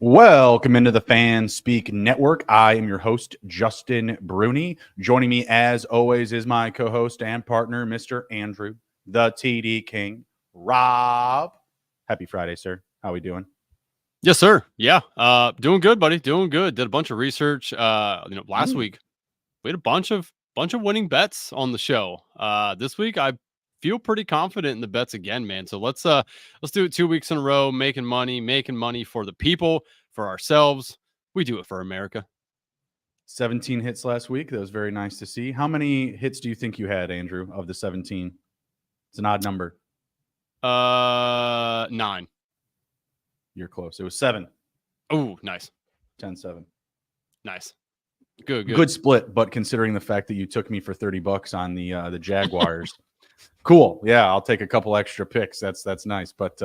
Welcome into the Fan Speak Network. I am your host, Justin Bruni. Joining me, as always, is my co-host and partner, Mr. Andrew, the TD King, Raub. Happy Friday, sir. How are we doing? Yes, sir. Yeah. Doing good, buddy. Doing good. Did a bunch of research. Last week we had a bunch of winning bets on the show. This week I feel pretty confident in the bets again, man. So let's do it 2 weeks in a row, making money for the people, for ourselves. We do it for America. 17 hits last week. That was very nice to see. How many hits do you think you had, Andrew, of the 17? It's an odd number. 9. You're close. It was 7. Oh, nice. 10-7. Nice. Good. Good split, but considering the fact that you took me for $30 on the Jaguars. Cool. Yeah, I'll take a couple extra picks. That's nice. But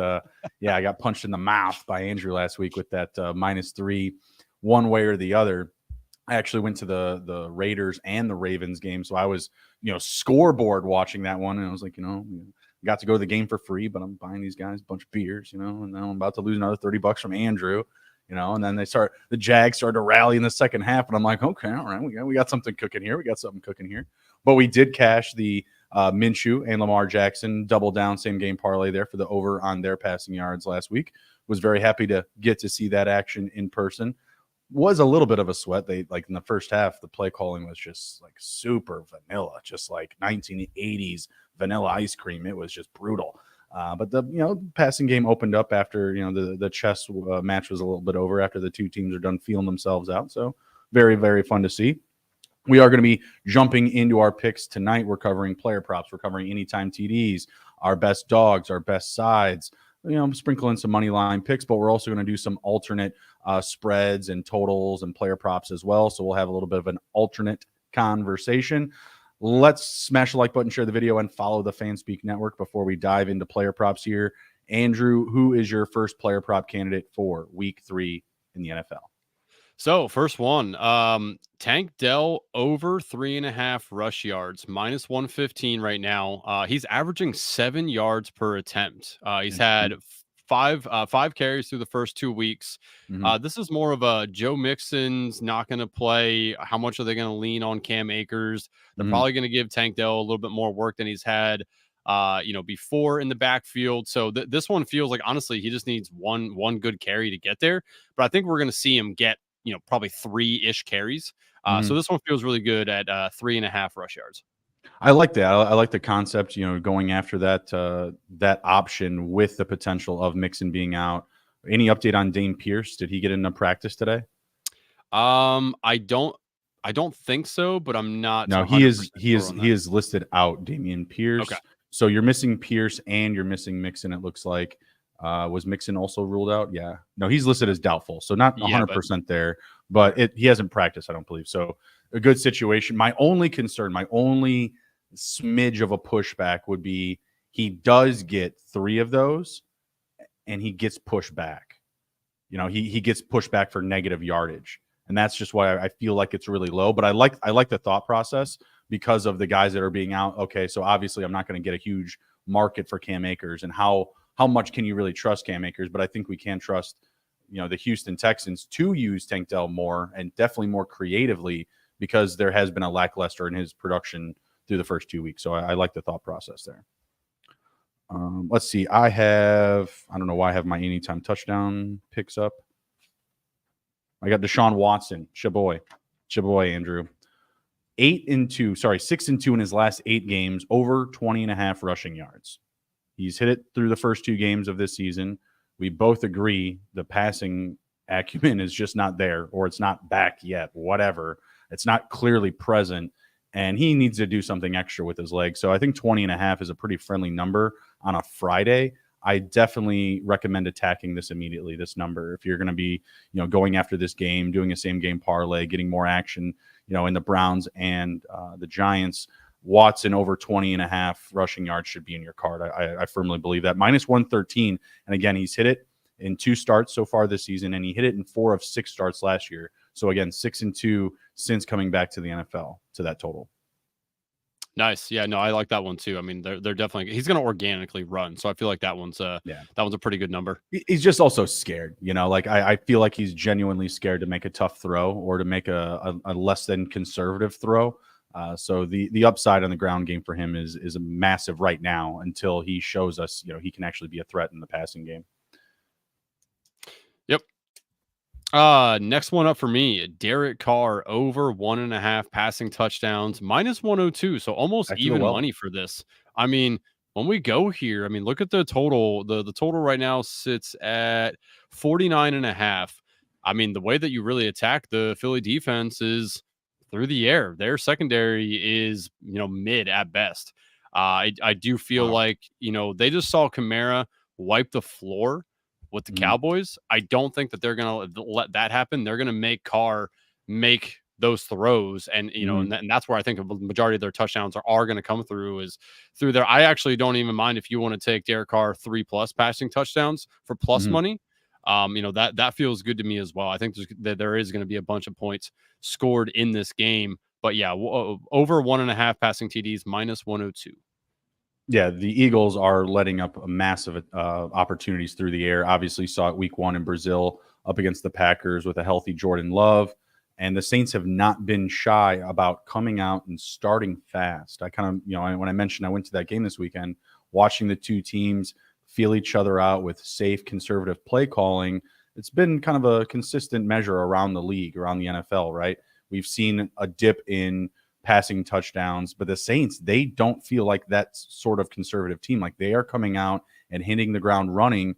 yeah, I got punched in the mouth by Andrew last week with that -3 one way or the other. I actually went to the Raiders and the Ravens game, so I was scoreboard watching that one, and I was like, got to go to the game for free, but I'm buying these guys a bunch of beers, and now I'm about to lose another $30 from Andrew. And then the Jags started to rally in the second half, and I'm like, okay, all right, we got something cooking here. But we did cash the Minshew and Lamar Jackson double down same game parlay there for the over on their passing yards last week. Was very happy to get to see that action in person. Was a little bit of a sweat. They in the first half, the play calling was just like super vanilla, just like 1980s vanilla ice cream. It was just brutal. But the passing game opened up after the chess match was a little bit over after the two teams are done feeling themselves out. So very, very fun to see. We are going to be jumping into our picks tonight. We're covering player props. We're covering anytime TDs, our best dogs, our best sides. Sprinkle in some money line picks, but we're also going to do some alternate spreads and totals and player props as well. So we'll have a little bit of an alternate conversation. Let's smash the like button, share the video, and follow the FanSpeak Network before we dive into player props here. Andrew, who is your first player prop candidate for Week 3 in the NFL? So first one, Tank Dell over 3.5 rush yards, -115 right now. He's averaging 7 yards per attempt. He's had five carries through the first 2 weeks. This is more of a Joe Mixon's not going to play. How much are they going to lean on Cam Akers? They're probably going to give Tank Dell a little bit more work than he's had before in the backfield. So this one feels like, honestly, he just needs one good carry to get there. But I think we're going to see him get probably 3-ish carries. So this one feels really good at 3.5 rush yards. I like that. I like the concept, going after that option with the potential of Mixon being out. Any update on Dame Pierce? Did he get into practice today? I don't think so, but I'm not. No, he is listed out, Damian Pierce. Okay. So you're missing Pierce and you're missing Mixon, it looks like. Was Mixon also ruled out? Yeah. No, he's listed as doubtful. So not 100% there, but he hasn't practiced, I don't believe. So a good situation. My only concern, my only smidge of a pushback would be he does get 3 of those and he gets pushed back. He gets pushed back for negative yardage. And that's just why I feel like it's really low. But I like the thought process because of the guys that are being out. Okay, so obviously I'm not going to get a huge market for Cam Akers, and how much can you really trust Cam Akers? But I think we can trust, the Houston Texans to use Tank Dell more and definitely more creatively because there has been a lackluster in his production through the first 2 weeks. So I like the thought process there. Let's see. I don't know why I have my anytime touchdown picks up. I got Deshaun Watson, Shaboy, Andrew. 6-2 in his last 8 games, over 20.5 rushing yards. He's hit it through the first 2 games of this season. We both agree the passing acumen is just not there, or it's not back yet, whatever. It's not clearly present, and he needs to do something extra with his legs. So I think 20.5 is a pretty friendly number on a Friday. I definitely recommend attacking this immediately, this number. If you're going to be, going after this game, doing a same game parlay, getting more action, in the Browns and the Giants, Watson over 20.5 rushing yards should be in your card. I firmly believe that. -113. And again, he's hit it in 2 starts so far this season, and he hit it in 4 of 6 starts last year. So again, 6-2 since coming back to the NFL to that total. Nice. Yeah, no, I like that one too. I mean, they're definitely he's going to organically run, so I feel like that one's a pretty good number. He's just also scared, like I feel like he's genuinely scared to make a tough throw or to make a less than conservative throw. So the upside on the ground game for him is massive right now until he shows us, he can actually be a threat in the passing game. Yep. Next one up for me, Derek Carr over 1.5 passing touchdowns, -102. So almost even money for this. I mean, when we go here, I mean, look at the total. The total right now sits at 49.5. I mean, the way that you really attack the Philly defense is through the air. Their secondary is, mid at best. I do feel like, they just saw Kamara wipe the floor with the Cowboys. I don't think that they're going to let that happen. They're going to make Carr make those throws. And, and that's where I think the majority of their touchdowns are going to come through is through there. I actually don't even mind if you want to take Derek Carr 3+ passing touchdowns for plus money. That feels good to me as well. I think there is going to be a bunch of points scored in this game, but yeah, over 1.5 passing TDs, -102. Yeah, the Eagles are letting up a massive opportunities through the air. Obviously, saw it week 1 in Brazil up against the Packers with a healthy Jordan Love. And the Saints have not been shy about coming out and starting fast. I kind of, when I mentioned I went to that game this weekend, watching the two teams feel each other out with safe, conservative play calling, it's been kind of a consistent measure around the league, around the NFL, right? We've seen a dip in passing touchdowns, but the Saints, they don't feel like that sort of conservative team. Like they are coming out and hitting the ground running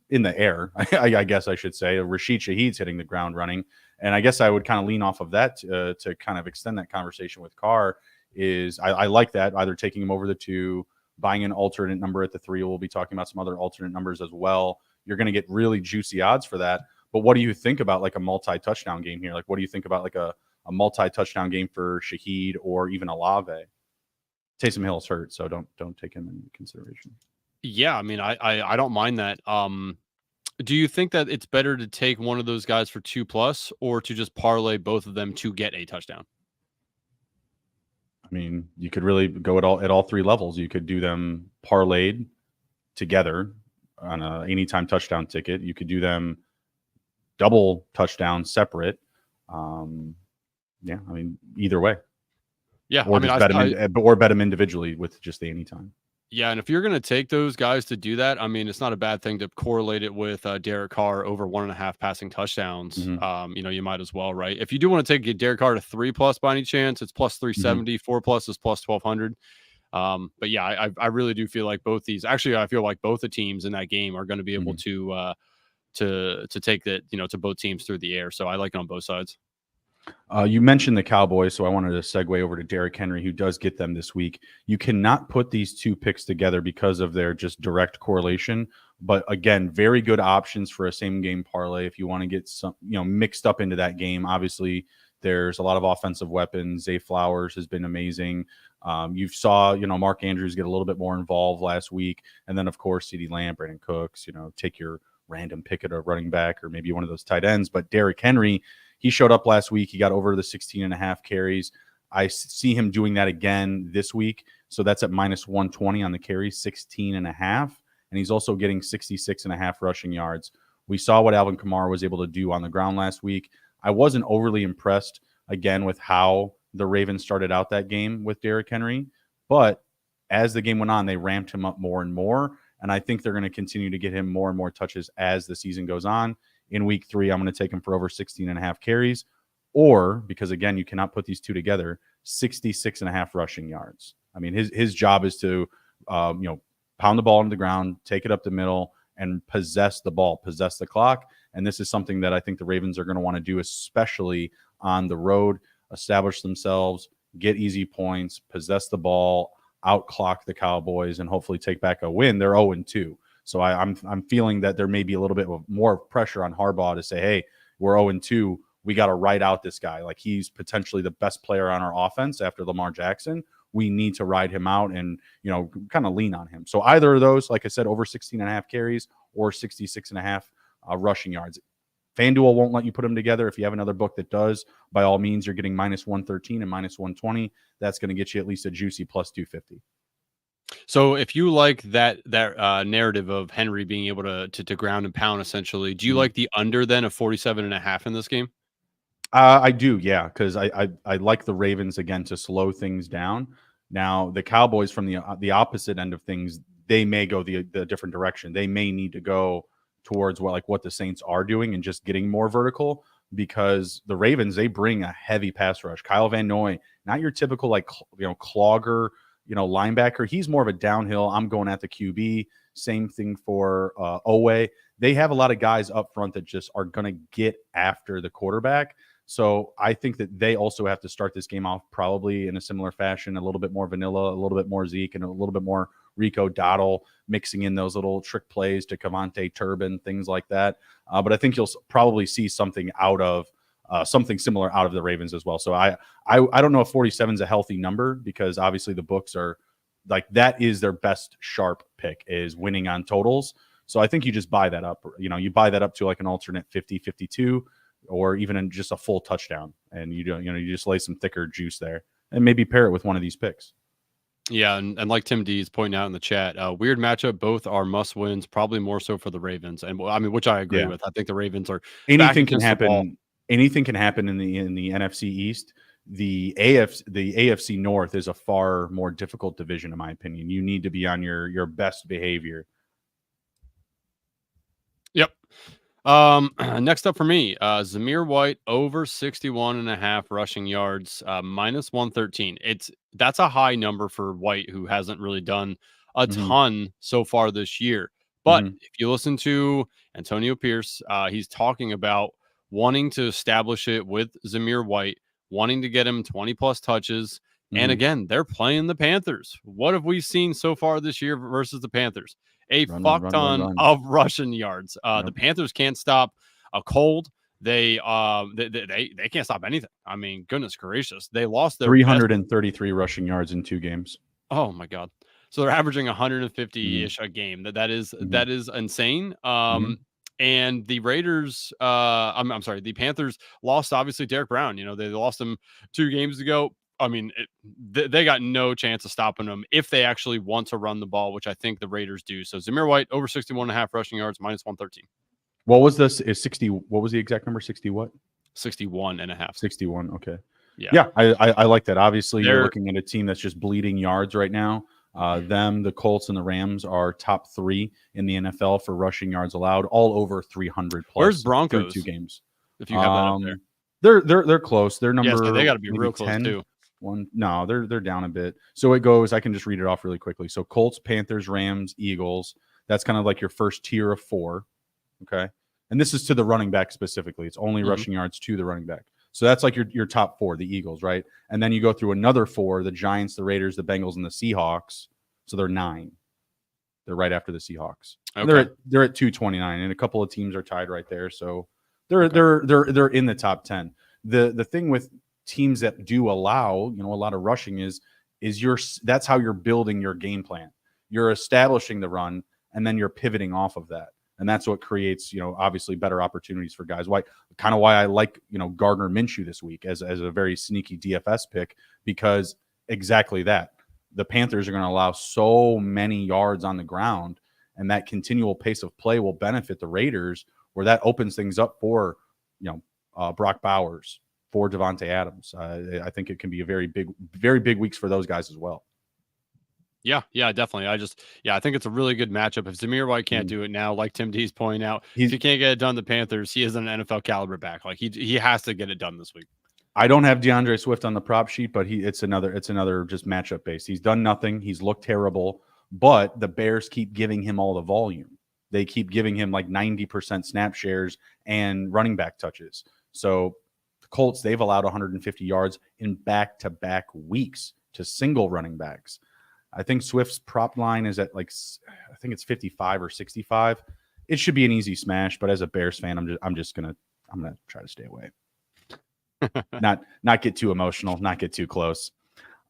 in the air, I guess I should say. Rashid Shaheed's hitting the ground running. And I guess I would kind of lean off of that to kind of extend that conversation with Carr is I like that, either taking him over the 2, buying an alternate number at the 3. We'll be talking about some other alternate numbers as well. You're going to get really juicy odds for that. But what do you think about like a multi-touchdown game here? Like, what do you think about like a multi-touchdown game for Shaheed or even Olave? Taysom Hill's hurt, so don't take him into consideration. Yeah, I mean, I don't mind that. Do you think that it's better to take one of those guys for 2+ or to just parlay both of them to get a touchdown? I mean, you could really go at all 3 levels. You could do them parlayed together on a anytime touchdown ticket. You could do them double touchdown separate. Yeah, I mean, either way. Yeah, or bet them individually with just the anytime. Yeah, and if you're going to take those guys to do that, I mean, it's not a bad thing to correlate it with Derek Carr over 1.5 passing touchdowns. You might as well, right? If you do want to take Derek Carr to 3+ by any chance, it's +370. 4+ is +1200. But yeah, I really do feel like both these. Actually, I feel like both the teams in that game are going to be able to take that, to both teams through the air. So I like it on both sides. You mentioned the Cowboys, so I wanted to segue over to Derrick Henry, who does get them this week. You cannot put these 2 picks together because of their just direct correlation. But again, very good options for a same game parlay if you want to get some, mixed up into that game. Obviously, there's a lot of offensive weapons. Zay Flowers has been amazing. You saw, Mark Andrews get a little bit more involved last week. And then, of course, CeeDee Lamb, Brandon Cooks, take your random pick at a running back or maybe one of those tight ends. But Derrick Henry, he showed up last week. He got over the 16.5 carries. I see him doing that again this week. So that's at -120 on the carries, 16.5. And he's also getting 66.5 rushing yards. We saw what Alvin Kamara was able to do on the ground last week. I wasn't overly impressed, again, with how the Ravens started out that game with Derrick Henry. But as the game went on, they ramped him up more and more. And I think they're going to continue to get him more and more touches as the season goes on. In week 3, I'm going to take him for over 16.5 carries, or because again, you cannot put these 2 together, 66.5 rushing yards. I mean, his job is to, pound the ball into the ground, take it up the middle, and possess the ball, possess the clock. And this is something that I think the Ravens are going to want to do, especially on the road, establish themselves, get easy points, possess the ball, outclock the Cowboys, and hopefully take back a win. They're 0-2. So I'm feeling that there may be a little bit more pressure on Harbaugh to say, hey, we're 0-2. We got to ride out this guy. Like he's potentially the best player on our offense after Lamar Jackson. We need to ride him out and, kind of lean on him. So either of those, like I said, over 16.5 carries or 66.5 rushing yards. FanDuel won't let you put them together. If you have another book that does, by all means, you're getting minus 113 and minus 120. That's going to get you at least a juicy plus 250. So if you like that narrative of Henry being able to ground and pound, essentially, do you like the under then of 47.5 in this game? I do, yeah, because I like the Ravens again to slow things down. Now the Cowboys from the opposite end of things, they may go the different direction. They may need to go towards what the Saints are doing and just getting more vertical, because the Ravens, they bring a heavy pass rush. Kyle Van Noy, not your typical clogger, linebacker. He's more of a downhill. I'm going at the QB. Same thing for Owe. They have a lot of guys up front that just are going to get after the quarterback. So I think that they also have to start this game off probably in a similar fashion, a little bit more vanilla, a little bit more Zeke, and a little bit more Rico Dottle, mixing in those little trick plays to Cavante Turbin, things like that. But I think you'll probably see something something similar out of the Ravens as well. So I don't know if 47 is a healthy number, because obviously the books are that is their best sharp pick, is winning on totals. So I think you just buy that up. You buy that up to an alternate 50, 52, or even in just a full touchdown, and you just lay some thicker juice there and maybe pair it with one of these picks. Yeah, and like Tim D is pointing out in the chat, weird matchup. Both are must wins, probably more so for the Ravens, and I mean, which I agree with. I think the Ravens are anything can happen. Anything can happen in the NFC East. The AFC North is a far more difficult division, in my opinion. You need to be on your best behavior. Yep. Next up for me, Zamir White over 61.5 rushing yards, minus 113. That's a high number for White, who hasn't really done a ton so far this year. But if you listen to Antonio Pierce, he's talking about wanting to establish it with Zamir White, wanting to get him 20 plus touches. And again, they're playing the Panthers. What have we seen so far this year versus the Panthers? A fuck ton of rushing yards. The Panthers can't stop a cold. They can't stop anything. I mean, goodness gracious, they lost their 333 rushing yards in 2 games. Oh my god! So they're averaging 150-ish a game. That is insane. And the Raiders, I'm sorry, the Panthers lost obviously Derek Brown. They lost him 2 games ago. I mean, they got no chance of stopping them if they actually want to run the ball, which I think the Raiders do. So Zamir White over 61.5 rushing yards, minus 113. What was this? Is 60? What was the exact number? 60 what? 61.5. 61. Okay. Yeah. I like that. Obviously, you're looking at a team that's just bleeding yards right now. The Colts and the Rams are top 3 in the NFL for rushing yards allowed, all over 300 plus. Where's Broncos? 2 games. If you have that up there. They're close. They're number. So they got to be real close 10. too. No, they're down a bit. So it goes. I can just read it off really quickly. So Colts, Panthers, Rams, Eagles. That's kind of like your first tier of 4. Okay, and this is to the running back specifically. It's only rushing yards to the running back. So that's like your top 4, the Eagles, right? And then you go through another 4: the Giants, the Raiders, the Bengals, and the Seahawks. So they're 9. They're right after the Seahawks. Okay. They're at 229, and a couple of teams are tied right there. So they're in the top 10. The thing with teams that do allow a lot of rushing is that's how you're building your game plan. You're establishing the run, and then you're pivoting off of that, and that's what creates obviously better opportunities for guys. Why I like Gardner Minshew this week as a very sneaky DFS pick, because exactly that. The Panthers are going to allow so many yards on the ground, and that continual pace of play will benefit the Raiders, where that opens things up for Brock Bowers, for Devontae Adams. I think it can be a very big weeks for those guys as well. Yeah, definitely. I think it's a really good matchup. If Zamir White can't do it now, like Tim D's pointing out, if he can't get it done, the Panthers, he is an NFL caliber back. Like he has to get it done this week. I don't have DeAndre Swift on the prop sheet, but it's another just matchup based. He's done nothing. He's looked terrible, but the Bears keep giving him all the volume. They keep giving him like 90% snap shares and running back touches. So the Colts, they've allowed 150 yards in back-to-back weeks to single running backs. I think Swift's prop line is at I think it's 55 or 65. It should be an easy smash, but as a Bears fan, I'm gonna try to stay away. not get too emotional, not get too close.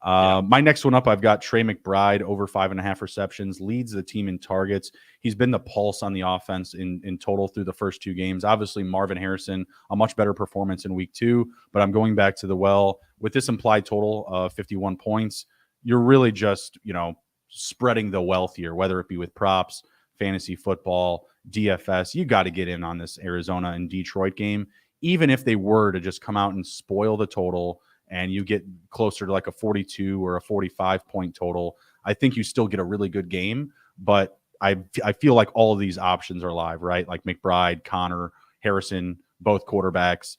My next one up, I've got Trey McBride over 5.5 receptions, leads the team in targets. He's been the pulse on the offense in total through the first 2 games. Obviously, Marvin Harrison, a much better performance in week 2, but I'm going back to the well. With this implied total of 51 points, you're really just, spreading the wealth here, whether it be with props, fantasy football, DFS. You got to get in on this Arizona and Detroit game, even if they were to just come out and spoil the total and you get closer to like a 42 or a 45 point total. I think you still get a really good game, but I feel like all of these options are live, right? Like McBride, Connor, Harrison, both quarterbacks,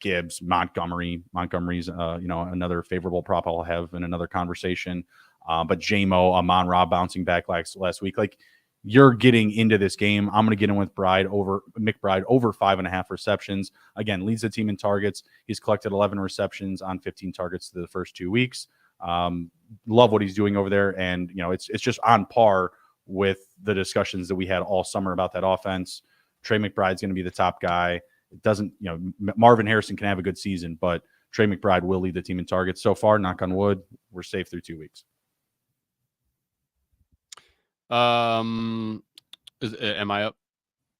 Gibbs, Montgomery's, another favorable prop I'll have in another conversation. But J-Mo, Amon Ra bouncing back last week. Like, you're getting into this game. I'm going to get in with McBride over 5.5 receptions. Again, leads the team in targets. He's collected 11 receptions on 15 targets through the first 2 weeks. Love what he's doing over there. And, it's just on par with the discussions that we had all summer about that offense. Trey McBride's going to be the top guy. It doesn't, Marvin Harrison can have a good season, but Trey McBride will lead the team in targets. So far, knock on wood, we're safe through 2 weeks. Am I up?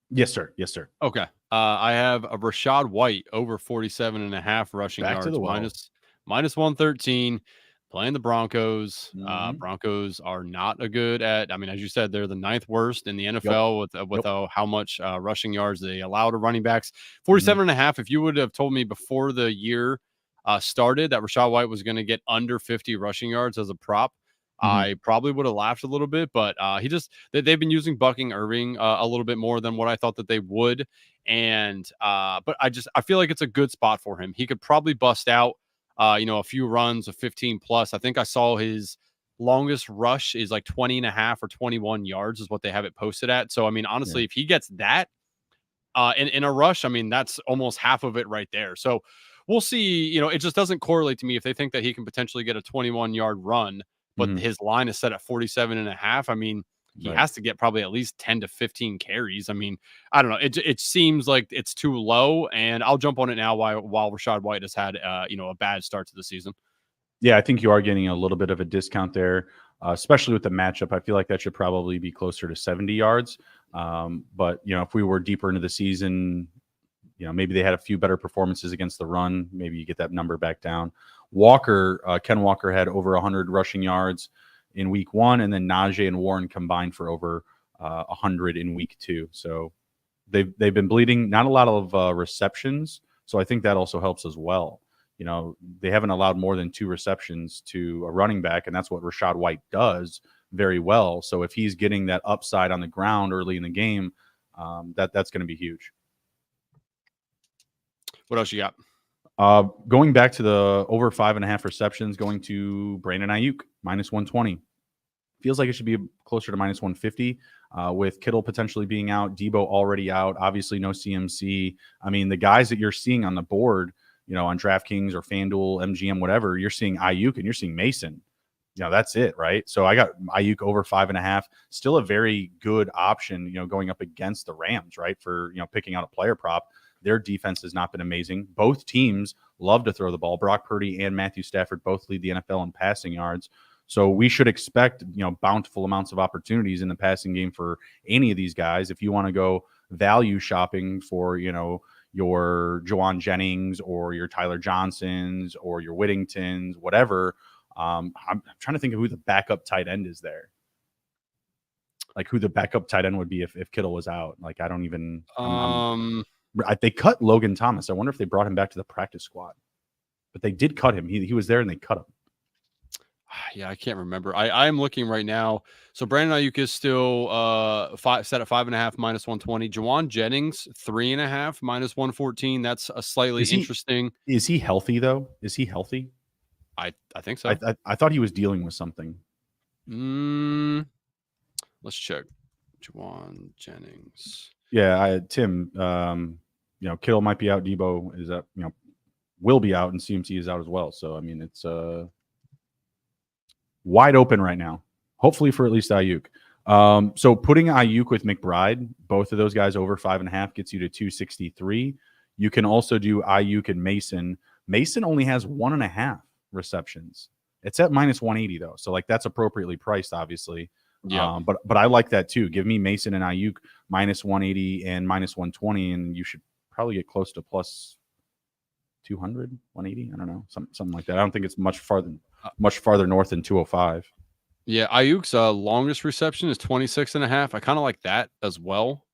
Yes, sir. Yes, sir. Okay. I have a Rachaad White over 47.5 rushing Back yards, to the well. minus 113, playing the Broncos. Broncos are not a good at, as you said, they're the 9th worst in the NFL with how much rushing yards they allow to running backs. 47.5. If you would have told me before the year started that Rachaad White was going to get under 50 rushing yards as a prop, I probably would have laughed a little bit, but they've been using Bucking Irving a little bit more than what I thought that they would. And but I feel like it's a good spot for him. He could probably bust out, a few runs of 15 plus. I think I saw his longest rush is like 20.5 or 21 yards is what they have it posted at. So, honestly, if he gets that in a rush, that's almost half of it right there. So we'll see. It just doesn't correlate to me if they think that he can potentially get a 21-yard run, but his line is set at 47.5. He has to get probably at least 10 to 15 carries. I don't know. It seems like it's too low, and I'll jump on it now while Rachaad White has had, a bad start to the season. Yeah, I think you are getting a little bit of a discount there, especially with the matchup. I feel like that should probably be closer to 70 yards. But, if we were deeper into the season, maybe they had a few better performances against the run. Maybe you get that number back down. Ken Walker had over 100 rushing yards in week 1, and then Najee and Warren combined for over 100 in week 2. So they've been bleeding. Not a lot of receptions, so I think that also helps as well. They haven't allowed more than 2 receptions to a running back, and that's what Rachaad White does very well. So if he's getting that upside on the ground early in the game, that's going to be huge. What else you got? Going back to the over 5.5 receptions, going to Brandon Ayuk, minus 120. Feels like it should be closer to minus 150 with Kittle potentially being out, Debo already out, obviously no CMC. The guys that you're seeing on the board, on DraftKings or FanDuel, MGM, whatever, you're seeing Ayuk and you're seeing Mason. That's it, right? So I got Ayuk over 5.5. Still a very good option, going up against the Rams, right? For, picking out a player prop. Their defense has not been amazing. Both teams love to throw the ball. Brock Purdy and Matthew Stafford both lead the NFL in passing yards. So we should expect, bountiful amounts of opportunities in the passing game for any of these guys. If you want to go value shopping for, your Juwan Jennings or your Tyler Johnsons or your Whittingtons, whatever, I'm trying to think of who the backup tight end is there. Like who the backup tight end would be if Kittle was out. Like, I don't even they cut Logan Thomas. I wonder if they brought him back to the practice squad. But they did cut him. He was there and they cut him. Yeah, I can't remember. I'm looking right now. So Brandon Ayuk is still set at 5.5 minus 120. Juwan Jennings 3.5 minus 114. That's a slightly interesting. Is he healthy though? Is he healthy? I think so. I thought he was dealing with something. Let's check. Juwan Jennings. Yeah, Tim. Kittle might be out. Debo is up. Will be out, and CMC is out as well. So it's wide open right now. Hopefully for at least Ayuk. So putting Ayuk with McBride, both of those guys over 5.5 gets you to 263. You can also do Ayuk and Mason. Mason only has 1.5 receptions It's at minus 180 though, so like that's appropriately priced, obviously. Yeah. But I like that too. Give me Mason and Ayuk minus 180 and minus 120, and you should probably get close to plus 200, 180. I don't know, something like that. I don't think it's much farther north than 205. Yeah, Ayuk's longest reception is 26.5. I kind of like that as well.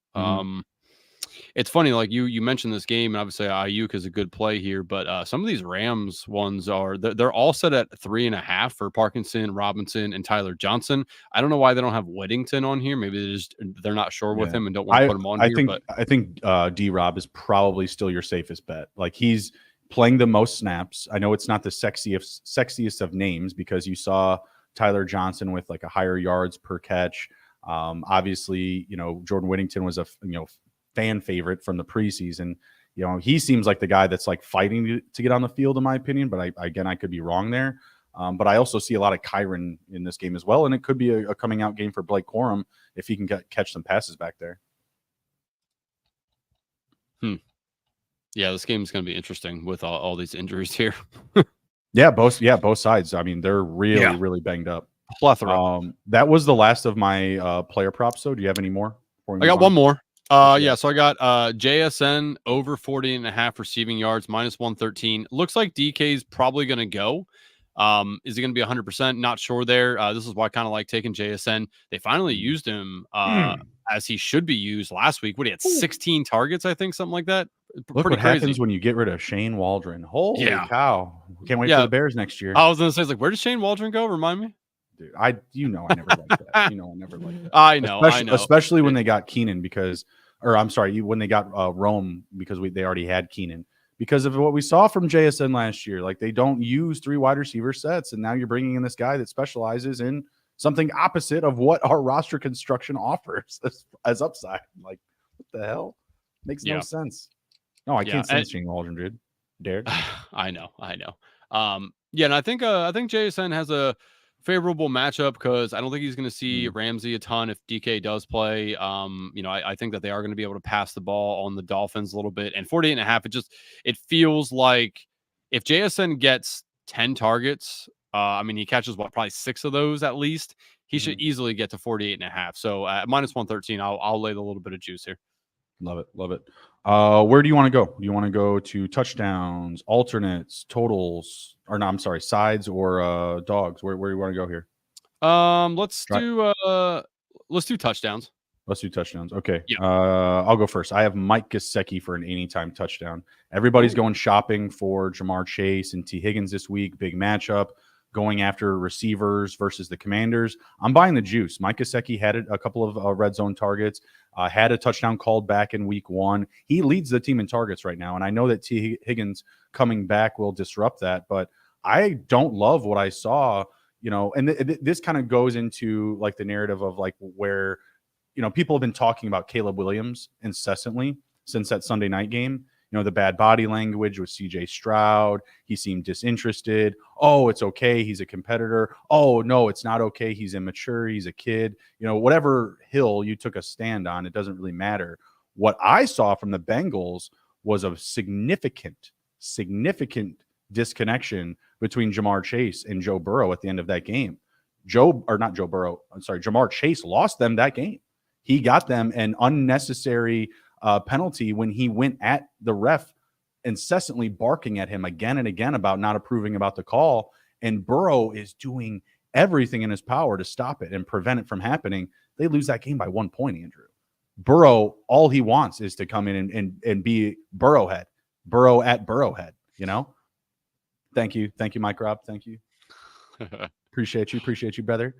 It's funny, like you mentioned this game, and obviously Ayuk is a good play here, but some of these Rams ones they're all set at 3.5 for Parkinson, Robinson, and Tyler Johnson. I don't know why they don't have Weddington on here. Maybe they're not sure with him and don't want to put him on here. I think D Rob is probably still your safest bet. Like he's playing the most snaps. I know it's not the sexiest of names because you saw Tyler Johnson with like a higher yards per catch. Obviously, Jordan Whittington was a fan favorite from the preseason. He seems like the guy that's like fighting to get on the field, in my opinion. But I could be wrong there. But I also see a lot of Kyron in this game as well, and it could be a coming out game for Blake Corum if he can catch some passes back there. Yeah, this game is going to be interesting with all these injuries here. both sides. I mean, they're really banged up. Plethora. That was the last of my player props. So, do you have any more? I got one more. So I got JSN over 40.5 receiving yards, minus 113. Looks like DK's probably going to go. Is he going to be 100%? Not sure there. This is why I kind of like taking JSN. They finally used him as he should be used last week. What, he had 16 targets, I think, something like that. Look what happens when you get rid of Shane Waldron. Holy cow. Can't wait for the Bears next year. I was going to say, it's like, where does Shane Waldron go? Remind me. Dude, I never liked that. I never liked that. I know. Especially when they got Keenan when they got Rome because they already had Keenan. Because of what we saw from JSN last year. Like, they don't use 3 wide receiver sets, and now you're bringing in this guy that specializes in something opposite of what our roster construction offers as upside. Like, what the hell? Makes no sense. No, I can't stand Shane Waldron, dude. Derek. I know. And I think JSN has a favorable matchup because I don't think he's going to see Ramsey a ton if DK does play. I think that they are going to be able to pass the ball on the Dolphins a little bit. And 48.5, it feels like if JSN gets 10 targets, he catches probably 6 of those at least. He should easily get to 48.5. So at minus 113, I'll lay the little bit of juice here. Love it. Where do you want to go? Do you want to go to touchdowns, alternates, totals, or no? I'm sorry, sides or dogs? Where do you want to go here? Let's do touchdowns. Let's do touchdowns. Okay. Yeah. I'll go first. I have Mike Gesicki for an anytime touchdown. Everybody's going shopping for Jamar Chase and T. Higgins this week. Big matchup. Going after receivers versus the Commanders. I'm buying the juice. Mike Gesicki had a couple of red zone targets, had a touchdown called back in week 1. He leads the team in targets right now, and I know that T. Higgins coming back will disrupt that, but I don't love what I saw, and this kind of goes into like the narrative of like where, people have been talking about Caleb Williams incessantly since that Sunday night game. The bad body language with CJ Stroud. He seemed disinterested. Oh, it's okay. He's a competitor. Oh, no, it's not okay. He's immature. He's a kid. Whatever hill you took a stand on, it doesn't really matter. What I saw from the Bengals was a significant disconnection between Jamar Chase and Joe Burrow at the end of that game. Jamar Chase lost them that game. He got them an unnecessary penalty when he went at the ref, incessantly barking at him again and again about not approving about the call. And Burrow is doing everything in his power to stop it and prevent it from happening. They lose that game by 1 point, Andrew. Burrow, all he wants is to come in and be Burrowhead. Burrow at Burrowhead, Thank you, Mike Rob. Thank you. Appreciate you, brother.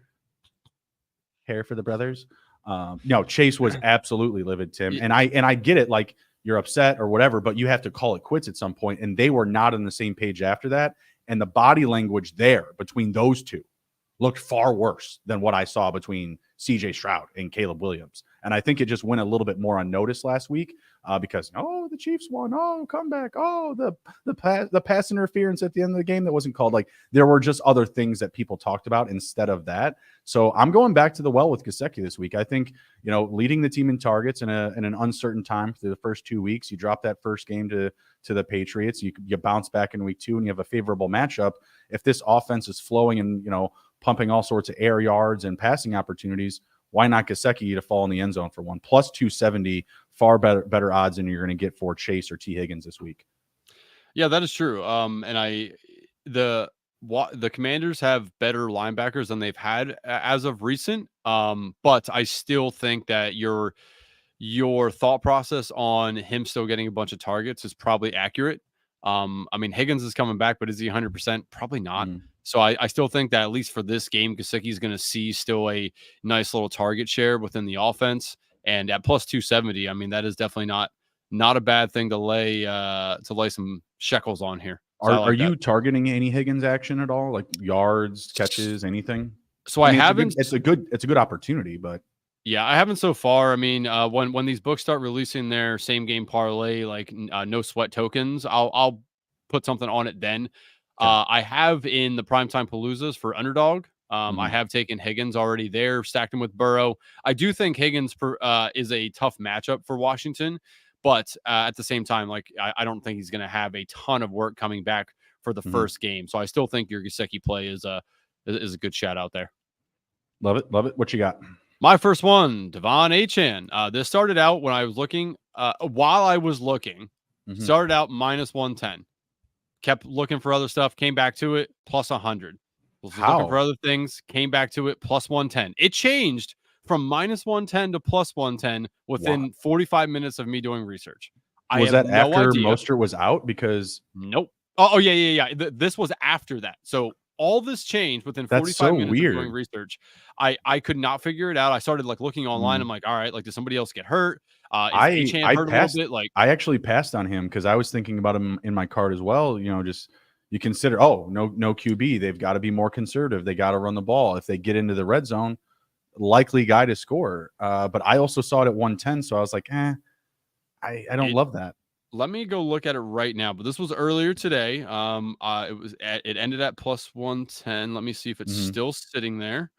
Hair for the brothers. No, Chase was absolutely livid, Tim. And I get it, like you're upset or whatever, but you have to call it quits at some point. And they were not on the same page after that. And the body language there between those two looked far worse than what I saw between CJ Stroud and Caleb Williams. And I think it just went a little bit more unnoticed last week because, the Chiefs won. Oh, comeback. Oh, the pass interference at the end of the game that wasn't called. Like, there were just other things that people talked about instead of that. So I'm going back to the well with Gesicki this week. I think, leading the team in targets in an uncertain time through the first 2 weeks, you drop that first game to the Patriots. You bounce back in week 2 and you have a favorable matchup. If this offense is flowing and, pumping all sorts of air yards and passing opportunities, why not Gesicki to fall in the end zone for one? Plus 270, far better odds than you're going to get for Chase or T. Higgins this week. Yeah, that is true. And the Commanders have better linebackers than they've had as of recent. But I still think that your thought process on him still getting a bunch of targets is probably accurate. Higgins is coming back, but is he 100%? Probably not. So I still think that at least for this game, Gesicki is going to see still a nice little target share within the offense. And at plus 270, that is definitely not a bad thing to lay some shekels on here. So are you targeting any Higgins action at all? Like yards, catches, anything? So I haven't. It's a good opportunity, but yeah, I haven't so far. When these books start releasing their same game parlay, like no sweat tokens, I'll put something on it then. Okay. I have in the primetime Paloozas for underdog. I have taken Higgins already there, stacked him with Burrow. I do think Higgins is a tough matchup for Washington, but at the same time, I don't think he's going to have a ton of work coming back for the first game. So I still think your Gesicki play is a good shout out there. Love it. What you got? My first one, Devon Achane. This started out when I was looking. While I was looking, started out minus 110. Kept looking for other stuff. Came back to it plus 100. Was looking for other things. Came back to it plus 110. It changed from minus 110 to plus 110 within 45 minutes of me doing research. Was that after Mostert was out? Because nope. Oh yeah. This was after that. So all this changed within 45 minutes of doing research. I could not figure it out. I started looking online. I'm like, all right, did somebody else get hurt? I actually passed on him because I was thinking about him in my card as well. Just you consider, no QB. They've got to be more conservative. They got to run the ball. If they get into the red zone, likely guy to score. But I also saw it at 110, so I was like, I don't love that. Let me go look at it right now. But this was earlier today. It ended at plus 110. Let me see if it's still sitting there.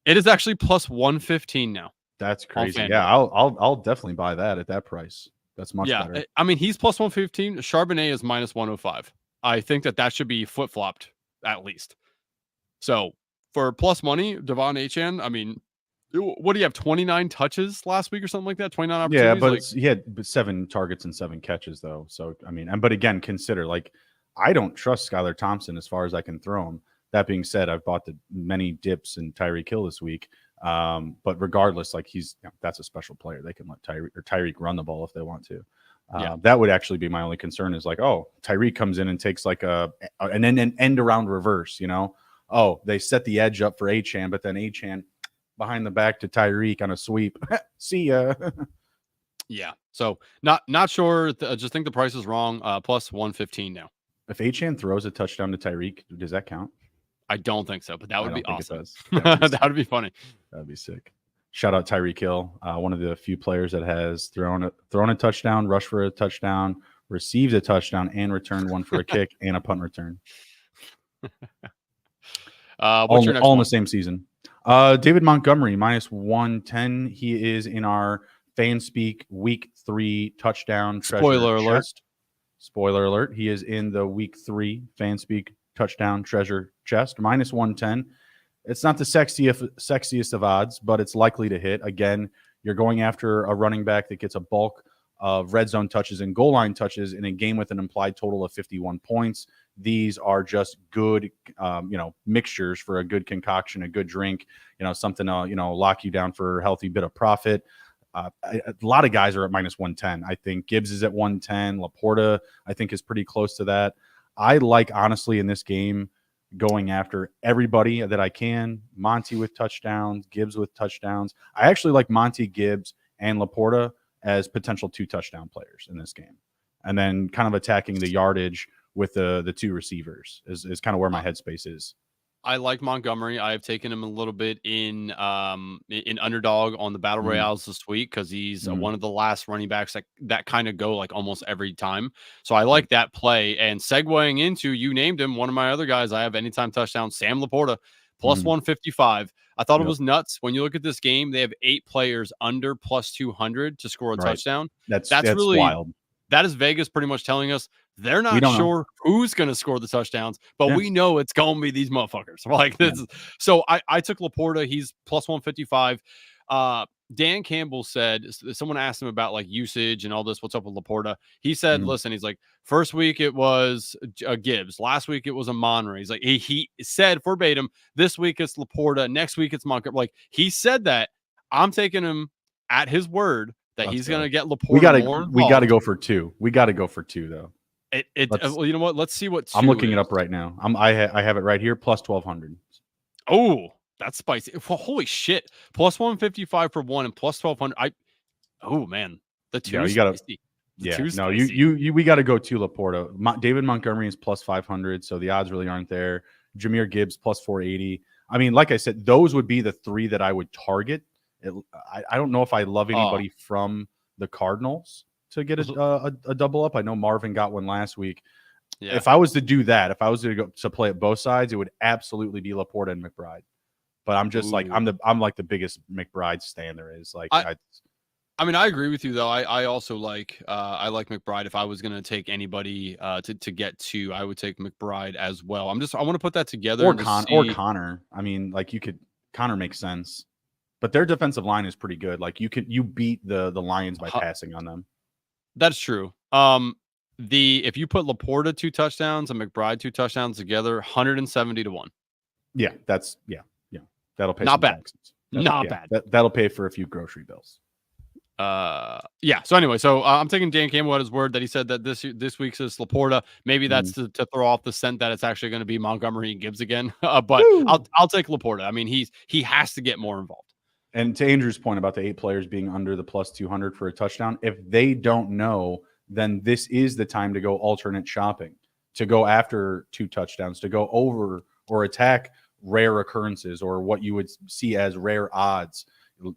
It is actually plus 115 now. That's crazy. Yeah, I'll definitely buy that at that price. That's much better. He's plus 115. Charbonnet is minus 105. I think that should be flip-flopped at least. So for plus money, Devon Achane, what do you have? 29 touches last week or something like that? 29 opportunities? Yeah, but he had 7 targets and 7 catches though. So but again, consider I don't trust Skylar Thompson as far as I can throw him. That being said, I've bought the many dips in Tyreek Hill this week. But regardless, that's a special player. They can let Tyreek run the ball if they want to. That would actually be my only concern is Tyreek comes in and takes an end around reverse, they set the edge up for Achane, but then Achane behind the back to Tyreek on a sweep. See ya. Yeah. So not sure. Just think the price is wrong. Plus 115 now. If Achane throws a touchdown to Tyreek, does that count? I don't think so, but that would be awesome. That would be funny. That'd be sick. Shout out Tyreek Hill, one of the few players that has thrown a touchdown, rushed for a touchdown, received a touchdown, and returned one for a kick and a punt return. What's your next all one? in the same season. David Montgomery, minus 110. He is in our FanSpeak Week 3 touchdown treasure Spoiler alert. chest. Spoiler alert. He is in the Week 3 FanSpeak touchdown treasure chest, minus 110. It's not the sexiest of odds, but it's likely to hit. Again, you're going after a running back that gets a bulk of red zone touches and goal line touches in a game with an implied total of 51 points. These are just good, mixtures for a good concoction, a good drink, something to, lock you down for a healthy bit of profit. A lot of guys are at minus 110. I think Gibbs is at 110. Laporta, I think, is pretty close to that. I honestly, in this game, going after everybody that I can. Monty with touchdowns, Gibbs with touchdowns. I actually like Monty, Gibbs, and Laporta as potential 2 touchdown players in this game. And then kind of attacking the yardage with the 2 receivers is kind of where my headspace is. I like Montgomery. I have taken him a little bit in underdog on the battle royales this week because he's one of the last running backs that kind of go like almost every time. So I like that play. And segueing into, you named him, one of my other guys I have anytime touchdown, Sam Laporta, plus 155. I thought it was nuts. When you look at this game, they have 8 players under plus 200 to score a touchdown. That's really wild. That is Vegas pretty much telling us they're We not don't sure who's going to score the touchdowns, but we know it's going to be these motherfuckers. Like this. So I took Laporta. He's plus 155. Dan Campbell said, someone asked him about like usage and all this. What's up with Laporta? He said, listen, he's like, first week it was Gibbs. Last week it was a Monroe. He's like, he said verbatim, this week it's Laporta. Next week it's Montgomery. Like he said that. I'm taking him at his word that he's going to get Laporta. We got to go for 2. We got to go for 2 though. Well, you know what? Let's see what I'm looking it up right now. I have it right here, plus 1,200. Oh, that's spicy. Well, holy shit. Plus 155 for 1 and plus 1,200. Oh man. The 2 you gotta we got to go to Laporta. David Montgomery is plus 500, so the odds really aren't there. Jahmyr Gibbs plus 480. I mean, like I said, those would be the 3 that I would target. I don't know if I love anybody from the Cardinals to get a double up. I know Marvin got one last week. Yeah. If I was to do that, if I was to go to play at both sides, it would absolutely be Laporta and McBride. But I'm just like I'm like the biggest McBride stan there is. Like I mean, I agree with you though. I also like McBride. If I was going to take anybody to get 2, I would take McBride as well. I want to put that together. Or Connor. I mean, like Connor makes sense. But their defensive line is pretty good. Like you beat the Lions by passing on them. That's true. If you put Laporta 2 touchdowns and McBride 2 touchdowns together, 170 to 1. Yeah, that'll pay. Not bad. Not bad. That'll pay for a few grocery bills. Yeah. So anyway, I'm taking Dan Campbell at his word that he said that this week's is Laporta. Maybe that's to throw off the scent that it's actually going to be Montgomery and Gibbs again. But I'll take Laporta. I mean, he has to get more involved. And to Andrew's point about the 8 players being under the plus 200 for a touchdown, if they don't know, then this is the time to go alternate shopping, to go after 2 touchdowns, to go over or attack rare occurrences or what you would see as rare odds,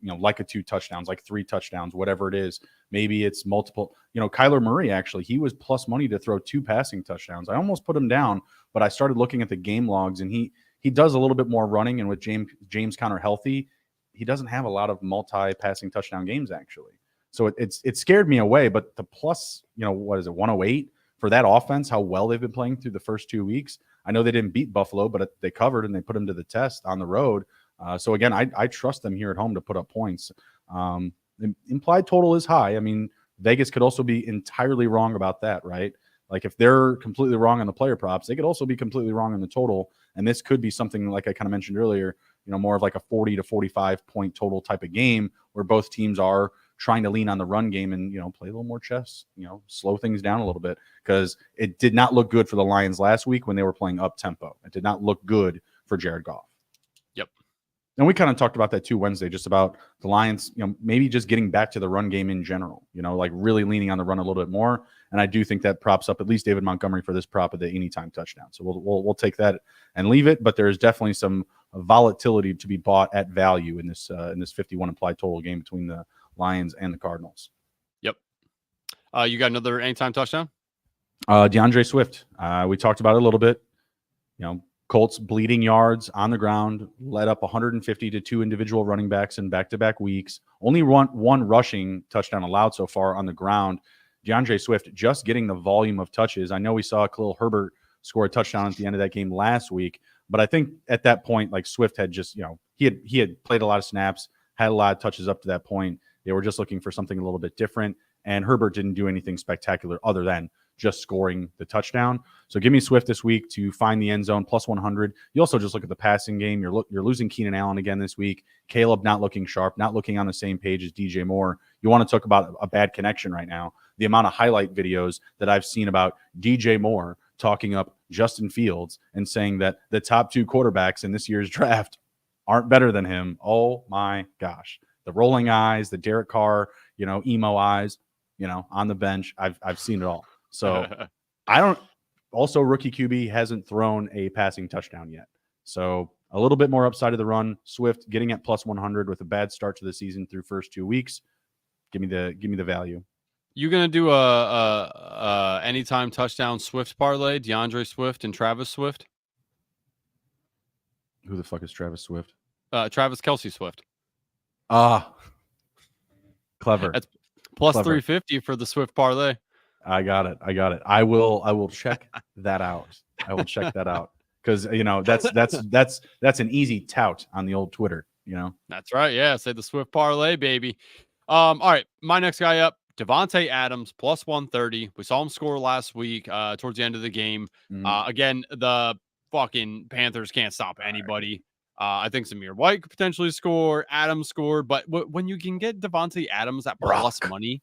like a 2 touchdowns, like 3 touchdowns, whatever it is. Maybe it's multiple. Kyler Murray, actually, he was plus money to throw 2 passing touchdowns. I almost put him down, but I started looking at the game logs, and he does a little bit more running. And with James Conner healthy, he doesn't have a lot of multi-passing touchdown games, actually. So it scared me away. But the plus, what is it, 108 for that offense, how well they've been playing through the first 2 weeks. I know they didn't beat Buffalo, but they covered and they put them to the test on the road. So, again, I trust them here at home to put up points. Implied total is high. I mean, Vegas could also be entirely wrong about that, right? Like if they're completely wrong on the player props, they could also be completely wrong on the total. And this could be something like I kind of mentioned earlier, more of like a 40 to 45 point total type of game where both teams are trying to lean on the run game and, play a little more chess, slow things down a little bit, because it did not look good for the Lions last week when they were playing up tempo. It did not look good for Jared Goff. Yep. And we kind of talked about that too Wednesday, just about the Lions, maybe just getting back to the run game in general, like really leaning on the run a little bit more. And I do think that props up at least David Montgomery for this prop of the anytime touchdown. So we'll take that and leave it. But there is definitely some volatility to be bought at value in this 51 implied total game between the Lions and the Cardinals. Yep. You got another anytime touchdown? DeAndre Swift. We talked about it a little bit. Colts bleeding yards on the ground, led up 150 to 2 individual running backs in back-to-back weeks. Only one rushing touchdown allowed so far on the ground. DeAndre Swift just getting the volume of touches. I know we saw Khalil Herbert score a touchdown at the end of that game last week, but I think at that point, like Swift had just, he had played a lot of snaps, had a lot of touches up to that point. They were just looking for something a little bit different, and Herbert didn't do anything spectacular other than just scoring the touchdown. So give me Swift this week to find the end zone, plus 100. You also just look at the passing game. You're losing Keenan Allen again this week. Caleb not looking sharp, not looking on the same page as DJ Moore. You want to talk about a bad connection right now. The amount of highlight videos that I've seen about DJ Moore talking up Justin Fields and saying that the top 2 quarterbacks in this year's draft aren't better than him. Oh my gosh. The rolling eyes, the Derek Carr, emo eyes, on the bench. I've seen it all. So also rookie QB hasn't thrown a passing touchdown yet. So a little bit more upside of the run. Swift getting at plus 100 with a bad start to the season through first 2 weeks. Give me the value. You gonna do a anytime touchdown Swift parlay? DeAndre Swift and Travis Swift. Who the fuck is Travis Swift? Travis Kelce Swift. Clever. That's plus Clever. 350 for the Swift parlay. I got it. I will check that out. I will check that out because that's an easy tout on the old Twitter. That's right. Yeah, say the Swift parlay, baby. All right, my next guy up, Devontae Adams plus 130. We saw him score last week towards the end of the game. Again, the fucking Panthers can't stop anybody. I think Zamir White could potentially score. Adams scored, but when you can get Devontae Adams at plus money,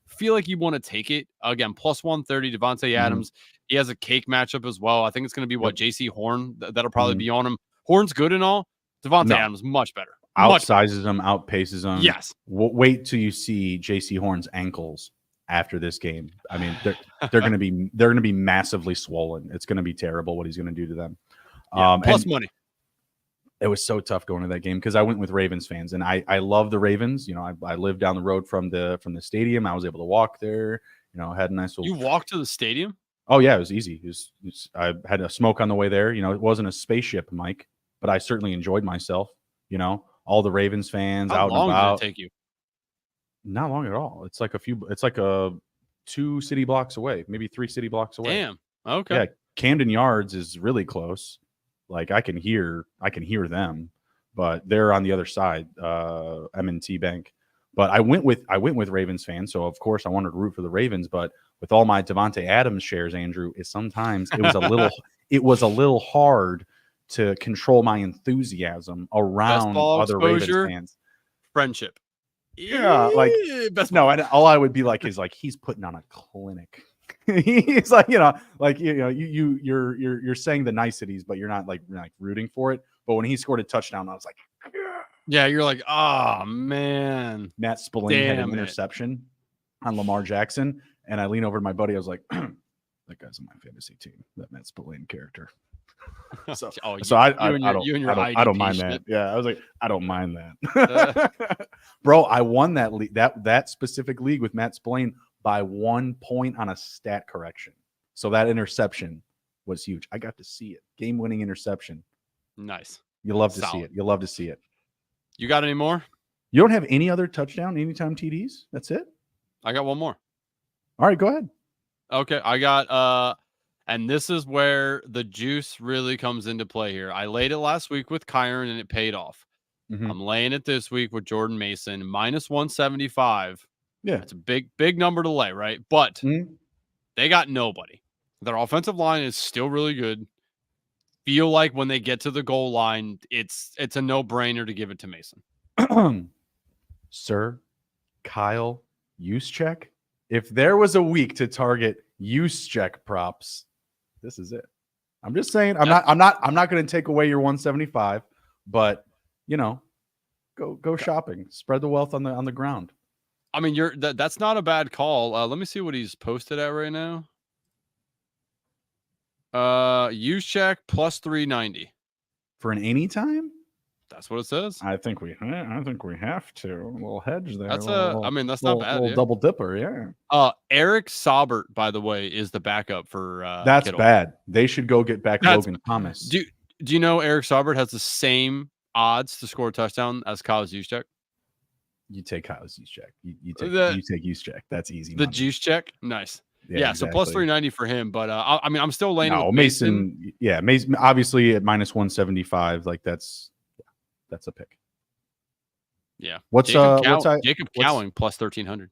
feel like you want to take it. Again, plus 130, Devontae Adams. He has a cake matchup as well. I think it's going to be JC Horn. That'll probably be on him. Horn's good and all. Devontae Adams, much better. Outsizes him, outpaces him. Yes. Wait till you see JC Horn's ankles after this game. I mean, they're going to be massively swollen. It's going to be terrible what he's going to do to them. Plus money. It was so tough going to that game because I went with Ravens fans, and I love the Ravens. I live down the road from the stadium. I was able to walk there. Had a nice little. You walked to the stadium? Oh yeah, it was easy. I had a smoke on the way there. It wasn't a spaceship, Mike, but I certainly enjoyed myself. All the Ravens fans out and about. How long did it take you? Not long at all. It's like a 2 city blocks away, maybe 3 city blocks away. Damn. Okay. Yeah, Camden Yards is really close. Like I can hear them, but they're on the other side, M&T Bank. But I went with Ravens fans, so of course I wanted to root for the Ravens. But with all my Devontae Adams shares, Andrew, it was a little hard to control my enthusiasm around other Ravens fans. Friendship. Yeah, all I would be like is like he's putting on a clinic. He's like, you're saying the niceties, but you're not like rooting for it. But when he scored a touchdown, I was like, yeah, you're like, oh man. Matt Spillane had an interception on Lamar Jackson, and I lean over to my buddy. I was like, that guy's on my fantasy team, that Matt Spillane character. I don't mind that. Yeah, I was like, I don't mind that. Bro, I won that specific league with Matt Spillane by 1 point on a stat correction. So that interception was huge. I got to see it. Game-winning interception. Nice. You love to see it. You love to see it. You got any more? You don't have any other touchdown, anytime TDs? That's it? I got one more. All right, go ahead. Okay, I got and this is where the juice really comes into play here. I laid it last week with Kyron and it paid off. I'm laying it this week with Jordan Mason, minus 175. Yeah. It's a big number to lay, right? But they got nobody. Their offensive line is still really good. Feel like when they get to the goal line, it's a no-brainer to give it to Mason. Sir, Kyle Juszczyk, if there was a week to target Juszczyk props, this is it. I'm just saying, I'm not going to take away your 175, but go shopping, spread the wealth on the ground. I mean, that's not a bad call. Let me see what he's posted at right now. Juszczyk plus 390 for an anytime. That's what it says. I think we have to a little hedge there. That's that's not bad. Little double dipper, yeah. Eric Saubert, by the way, is the backup for. That's Kittle. Bad. They should go get back Logan Thomas. Do you know Eric Saubert has the same odds to score a touchdown as Kyle Juszczyk? You take Kyle Juszczyk. You take Juszczyk. That's easy. The Juszczyk, nice. Yeah, exactly. So plus 390 for him, but I'm still laying with Mason. Yeah, Mason obviously at minus 175. Like that's a pick. Yeah. What's Jacob Cowing plus 1300?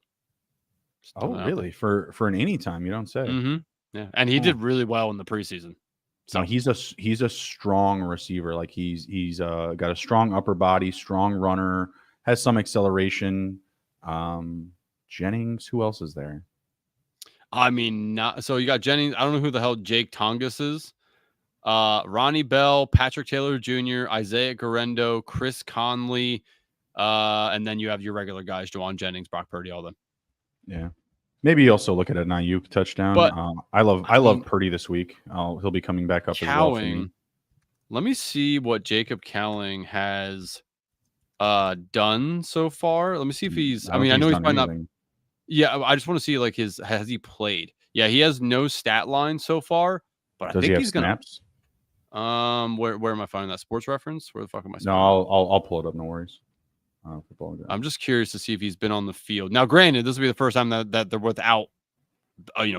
Oh, really? For an anytime, you don't say. Yeah, and he did really well in the preseason. So he's a strong receiver. Like he's got a strong upper body, strong runner, has some acceleration. Jennings, who else is there? I mean, so you got Jennings. I don't know who the hell Jake Tongas is. Ronnie Bell, Patrick Taylor Jr., Isaiah Garendo, Chris Conley, and then you have your regular guys, Juwan Jennings, Brock Purdy, all them. Yeah. Maybe you also look at an Ayuk touchdown. But I love Purdy this week. He'll be coming back up as well for me. Let me see what Jacob Cowling has done so far. Let me see if he's. I I don't mean, I think know he's he's done probably not. anything. Yeah, I just want to see like has he played? Yeah, he has no stat line so far, but I Does he think have he's gonna. snaps? Where am I finding that Sports Reference? Where the fuck am I No, spelling that? I'll pull it up. No worries. Football I'm guys. just curious to see if he's been on the field. Now, granted, this will be the first time that they're without,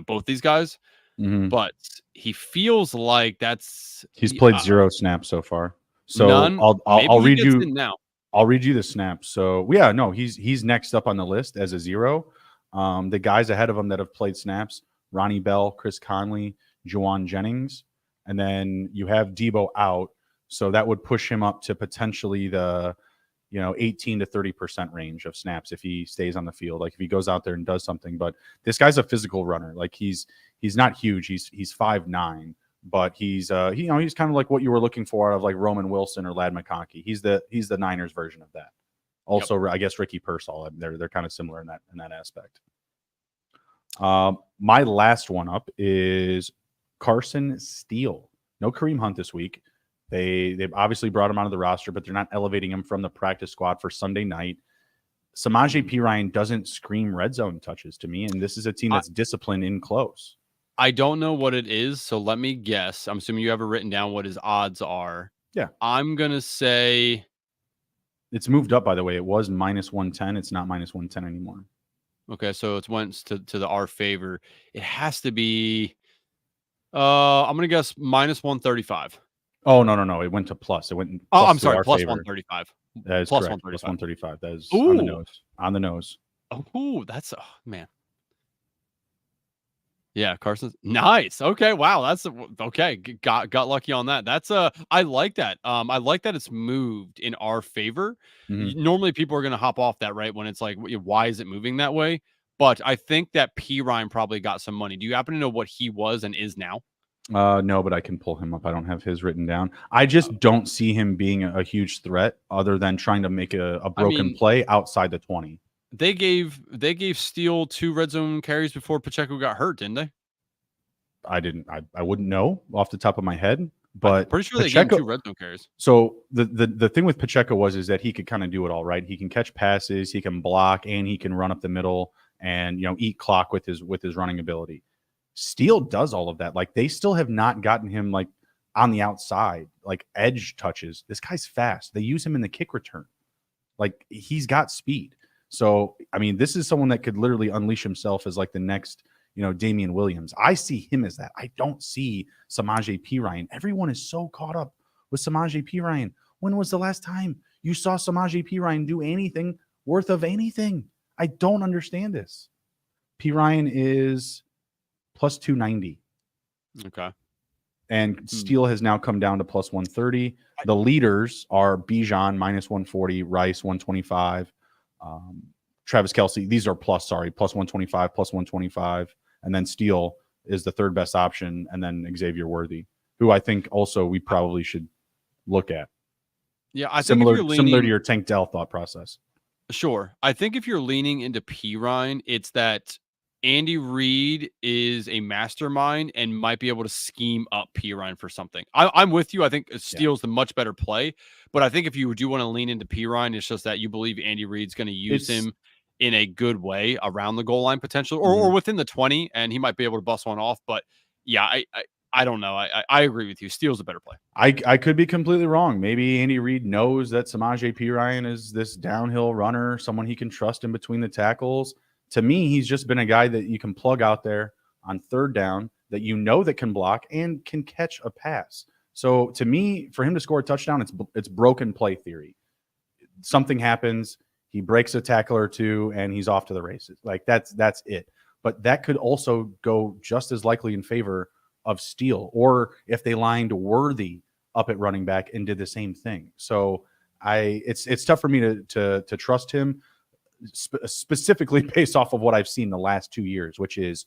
both these guys. Mm-hmm. But he feels like that's He's played 0 snaps so far. So none. I'll Maybe he read gets you. in now. I'll read you the snaps. So yeah, no, he's next up on the list as a 0. The guys ahead of him that have played snaps: Ronnie Bell, Chris Conley, Juwan Jennings, and then you have Debo out. So that would push him up to potentially the 18 to 30% range of snaps if he stays on the field. Like if he goes out there and does something. But this guy's a physical runner. Like he's not huge. He's 5'9", but he's he's kind of like what you were looking for out of like Roman Wilson or Lad McConkey. He's the Niners version of that. Also, I guess Ricky Pearsall. They're kind of similar in that aspect. My last one up is Carson Steele. No Kareem Hunt this week. They've obviously brought him onto the roster, but they're not elevating him from the practice squad for Sunday night. Samaje Perine doesn't scream red zone touches to me, and this is a team that's disciplined in close. I don't know what it is, so let me guess. I'm assuming you have it written down what his odds are. Yeah. I'm gonna say it's moved up, by the way. It was -110. It's not -110 anymore. Okay, so it's went to the our favor. It has to be I'm gonna guess -135. Oh, no. It went to plus. It went Oh, I'm sorry, our plus favor. 135. That is Plus correct. 135. Plus 135. That is Ooh. on the nose. On the nose. Oh, that's man. Yeah, Carson's nice. Okay, wow, that's okay. Got lucky on that. That's I like that. I like that it's moved in our favor. Mm-hmm. Normally, people are gonna hop off that right when it's like, why is it moving that way? But I think that P Ryan probably got some money. Do you happen to know what he was and is now? No, but I can pull him up. I don't have his written down. I just don't see him being a huge threat other than trying to make a broken play outside the 20. They gave Steele 2 red zone carries before Pacheco got hurt, didn't they? I wouldn't know off the top of my head, but I'm pretty sure Pacheco, they gave him 2 red zone carries. So the thing with Pacheco is that he could kind of do it all, right? He can catch passes, he can block, and he can run up the middle and eat clock with his running ability. Steele does all of that. Like they still have not gotten him like on the outside, like edge touches. This guy's fast. They use him in the kick return. Like he's got speed. So I mean, this is someone that could literally unleash himself as like the next, Damian Williams. I see him as that. I don't see Samaje Perine. Everyone is so caught up with Samaje Perine. When was the last time you saw Samaje Perine do anything worth of anything? I don't understand this. Perine is plus 290. Okay. And Steele has now come down to plus 130. The leaders are Bijan minus 140, Rice 125, Travis Kelce. These are plus 125, plus 125. And then Steele is the third best option. And then Xavier Worthy, who I think also we probably should look at. Yeah, I similar, think if you're leaning, similar to your Tank Dell thought process. Sure. I think if you're leaning into Perine, it's that Andy Reid is a mastermind and might be able to scheme up Perine for something. I'm with you. I think Steele's the much better play, but I think if you do want to lean into Perine, it's just that you believe Andy Reid's going to use him in a good way around the goal line potentially, or within the 20, and he might be able to bust one off. But yeah, I don't know. I agree with you. Steele's a better play. I could be completely wrong. Maybe Andy Reid knows that Samaje Perine is this downhill runner, someone he can trust in between the tackles. To me, he's just been a guy that you can plug out there on third down that that can block and can catch a pass. So to me, for him to score a touchdown, it's broken play theory. Something happens, he breaks a tackle or two, and he's off to the races. Like that's it. But that could also go just as likely in favor of Steele, or if they lined Worthy up at running back and did the same thing. So it's tough for me to trust him. Specifically based off of what I've seen the last 2 years, which is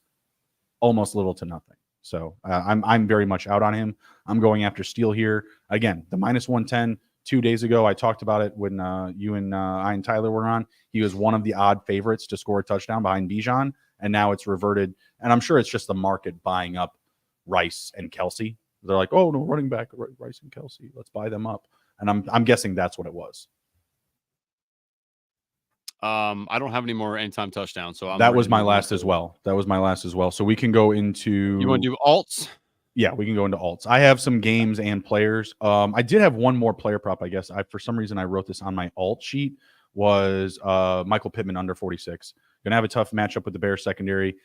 almost little to nothing. So I'm very much out on him. I'm going after Steele here. Again, the minus 110 2 days ago, I talked about it when you and I and Tyler were on. He was one of the odd favorites to score a touchdown behind Bijan, and now it's reverted. And I'm sure it's just the market buying up Rice and Kelce They're like, oh no, running back Rice and Kelsey, let's buy them up. And I'm guessing that's what it was. I don't have any more anytime touchdowns, so that was my last as well. So we can go into. You want to do alts? Yeah, we can go into alts. I have some games and players. I did have one more player prop, I guess. For some reason I wrote this on my alt sheet. Was Michael Pittman under 46. Gonna have a tough matchup with the Bears secondary.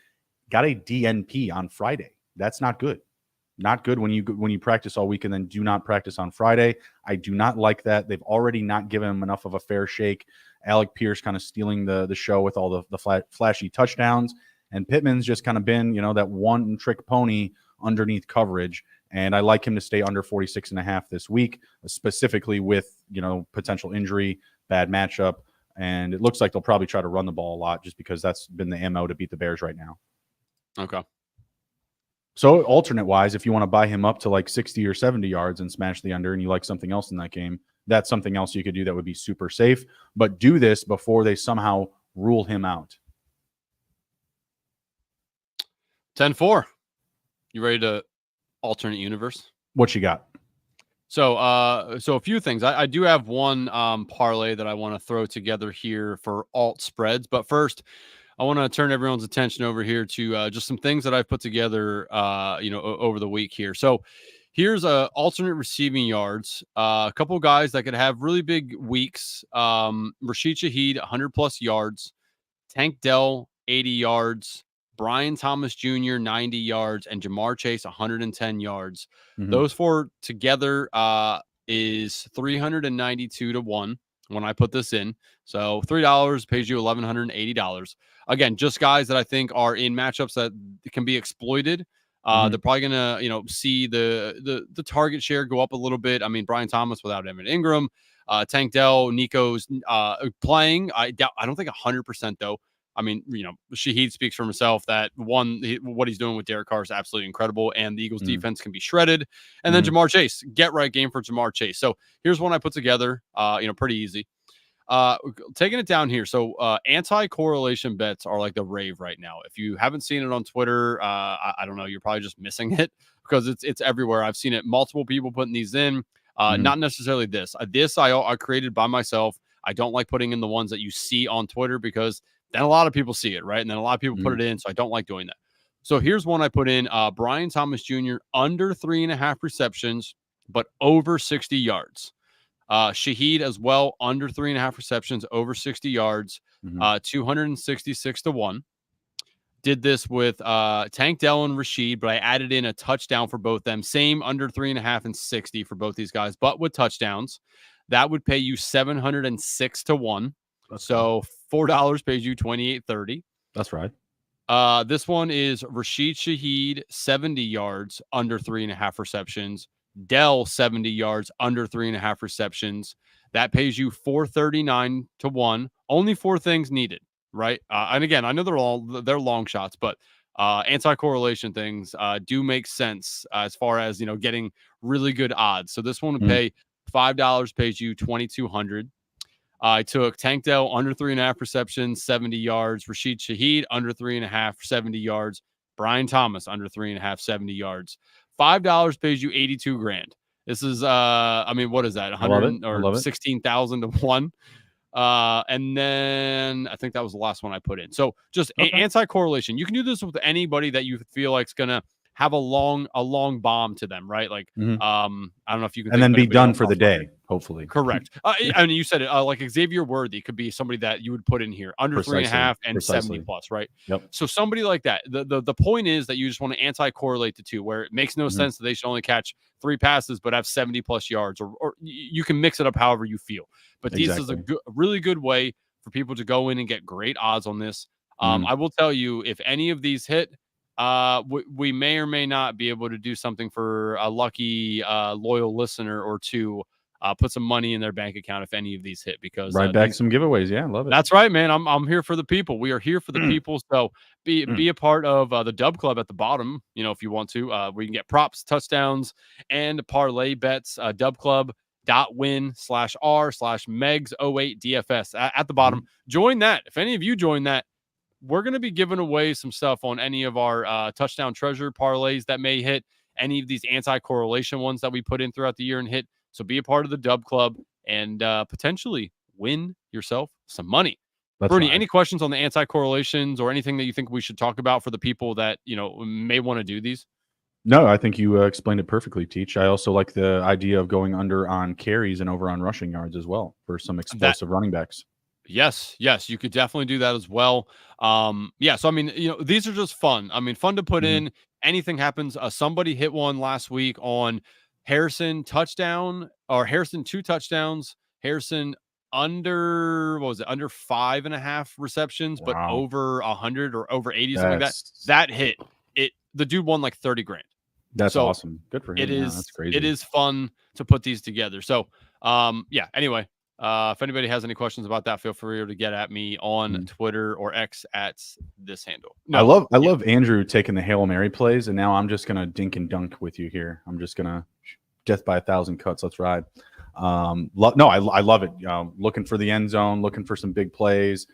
Got a DNP on Friday. That's not good. Not good when you practice all week and then do not practice on Friday. I do not like that. They've already not given him enough of a fair shake. Alec Pierce kind of stealing the show with all the flashy touchdowns. And Pittman's just kind of been, that one-trick pony underneath coverage. And I like him to stay under 46.5 this week, specifically with, potential injury, bad matchup. And it looks like they'll probably try to run the ball a lot just because that's been the MO to beat the Bears right now. Okay. So alternate-wise, if you want to buy him up to like 60 or 70 yards and smash the under and you like something else in that game, that's something else you could do that would be super safe. But do this before they somehow rule him out. 10-4. You ready to alternate universe? What you got? So a few things. I do have one parlay that I want to throw together here for alt spreads. But first, I want to turn everyone's attention over here to just some things that I've put together, over the week here. So here's alternate receiving yards. A couple guys that could have really big weeks. Rashid Shaheed, 100+ yards. Tank Dell, 80 yards. Brian Thomas Jr., 90 yards. And Jamar Chase, 110 yards. Mm-hmm. Those four together is 392 to 1 when I put this in. So $3 pays you $1,180. Again, just guys that I think are in matchups that can be exploited. They're probably gonna, see the target share go up a little bit. I mean, Brian Thomas without Evan Ingram, Tank Dell, Nico's playing. I don't think 100% though. I mean, Shaheed speaks for himself that what he's doing with Derek Carr is absolutely incredible, and the Eagles defense can be shredded. And then Jamar Chase, get right game for Jamar Chase. So here's one I put together, pretty easy. Taking it down here. So anti-correlation bets are like the rave right now. If you haven't seen it on Twitter, I don't know, you're probably just missing it because it's everywhere. I've seen it, multiple people putting these in. Not necessarily this. This I created by myself. I don't like putting in the ones that you see on Twitter because then a lot of people see it, right? And then a lot of people put it in, so I don't like doing that. So here's one I put in, Brian Thomas Jr. under 3.5 receptions, but over 60 yards. Shaheed as well, under 3.5 receptions, over 60 yards, 266 to 1. Did this with Tank Dell and Rashid, but I added in a touchdown for both them. Same under 3.5 and 60 for both these guys, but with touchdowns. That would pay you 706 to 1. So $4 pays you $28.30. That's right. This one is Rashid Shaheed, 70 yards, under 3.5 receptions. Dell, 70 yards, under 3.5 receptions. That pays you $439 to 1. Only 4 things needed, right? And again, I know they're long shots, but anti-correlation things do make sense as far as getting really good odds. So this one would pay $5, pays you $2,200. I took Tank Dell under 3.5 receptions, 70 yards. Rashid Shaheed under 3.5, 70 yards. Brian Thomas under 3.5, 70 yards. $5 pays you $82,000. This is, what is that? 100 or 16,000 to 1. And then I think that was the last one I put in. So just anti-correlation. You can do this with anybody that you feel like is going to have a long bomb to them, right? Like, I don't know if you can, and then be done for the day, hopefully. Correct. And you said it, like Xavier Worthy could be somebody that you would put in here under 3.5 and 70 plus, right? Yep. So somebody like that. The point is that you just want to anti-correlate the two, where it makes no sense that they should only catch 3 passes but have 70 plus yards, or you can mix it up however you feel. But this is a really good way for people to go in and get great odds on this. I will tell you, if any of these hit, we may or may not be able to do something for a lucky loyal listener or two. Put some money in their bank account if any of these hit, because back some giveaways. Yeah, love it. That's right, man. I'm here for the people. We are here for the people. So be a part of the Dub Club at the bottom. If you want to, where you can get props, touchdowns, and parlay bets. dubclub.win/r/megs08dfs at the bottom. Join that. If any of you join that, we're going to be giving away some stuff on any of our touchdown treasure parlays that may hit. any of these anti-correlation ones that we put in throughout the year and hit. So be a part of the Dub Club and potentially win yourself some money. Bruni, any questions on the anti-correlations or anything that you think we should talk about for the people that, may want to do these? No, I think you explained it perfectly, Teach. I also like the idea of going under on carries and over on rushing yards as well for some explosive running backs. Yes, you could definitely do that as well. So I mean, these are just fun. I mean, fun to put in. Anything happens. Somebody hit one last week on Harrison touchdown or Harrison 2 touchdowns. Harrison under 5.5 receptions, but over 100 or over 80, something like that. That hit it. The dude won like 30 grand. That's awesome. Good for him. That's crazy. It is fun to put these together. So, anyway, if anybody has any questions about that, feel free to get at me on Twitter or X at this handle. No, I love Andrew taking the Hail Mary plays, and now I'm just gonna dink and dunk with you here. I'm just gonna death by 1,000 cuts. Let's ride. I love it. Looking for the end zone, looking for some big plays,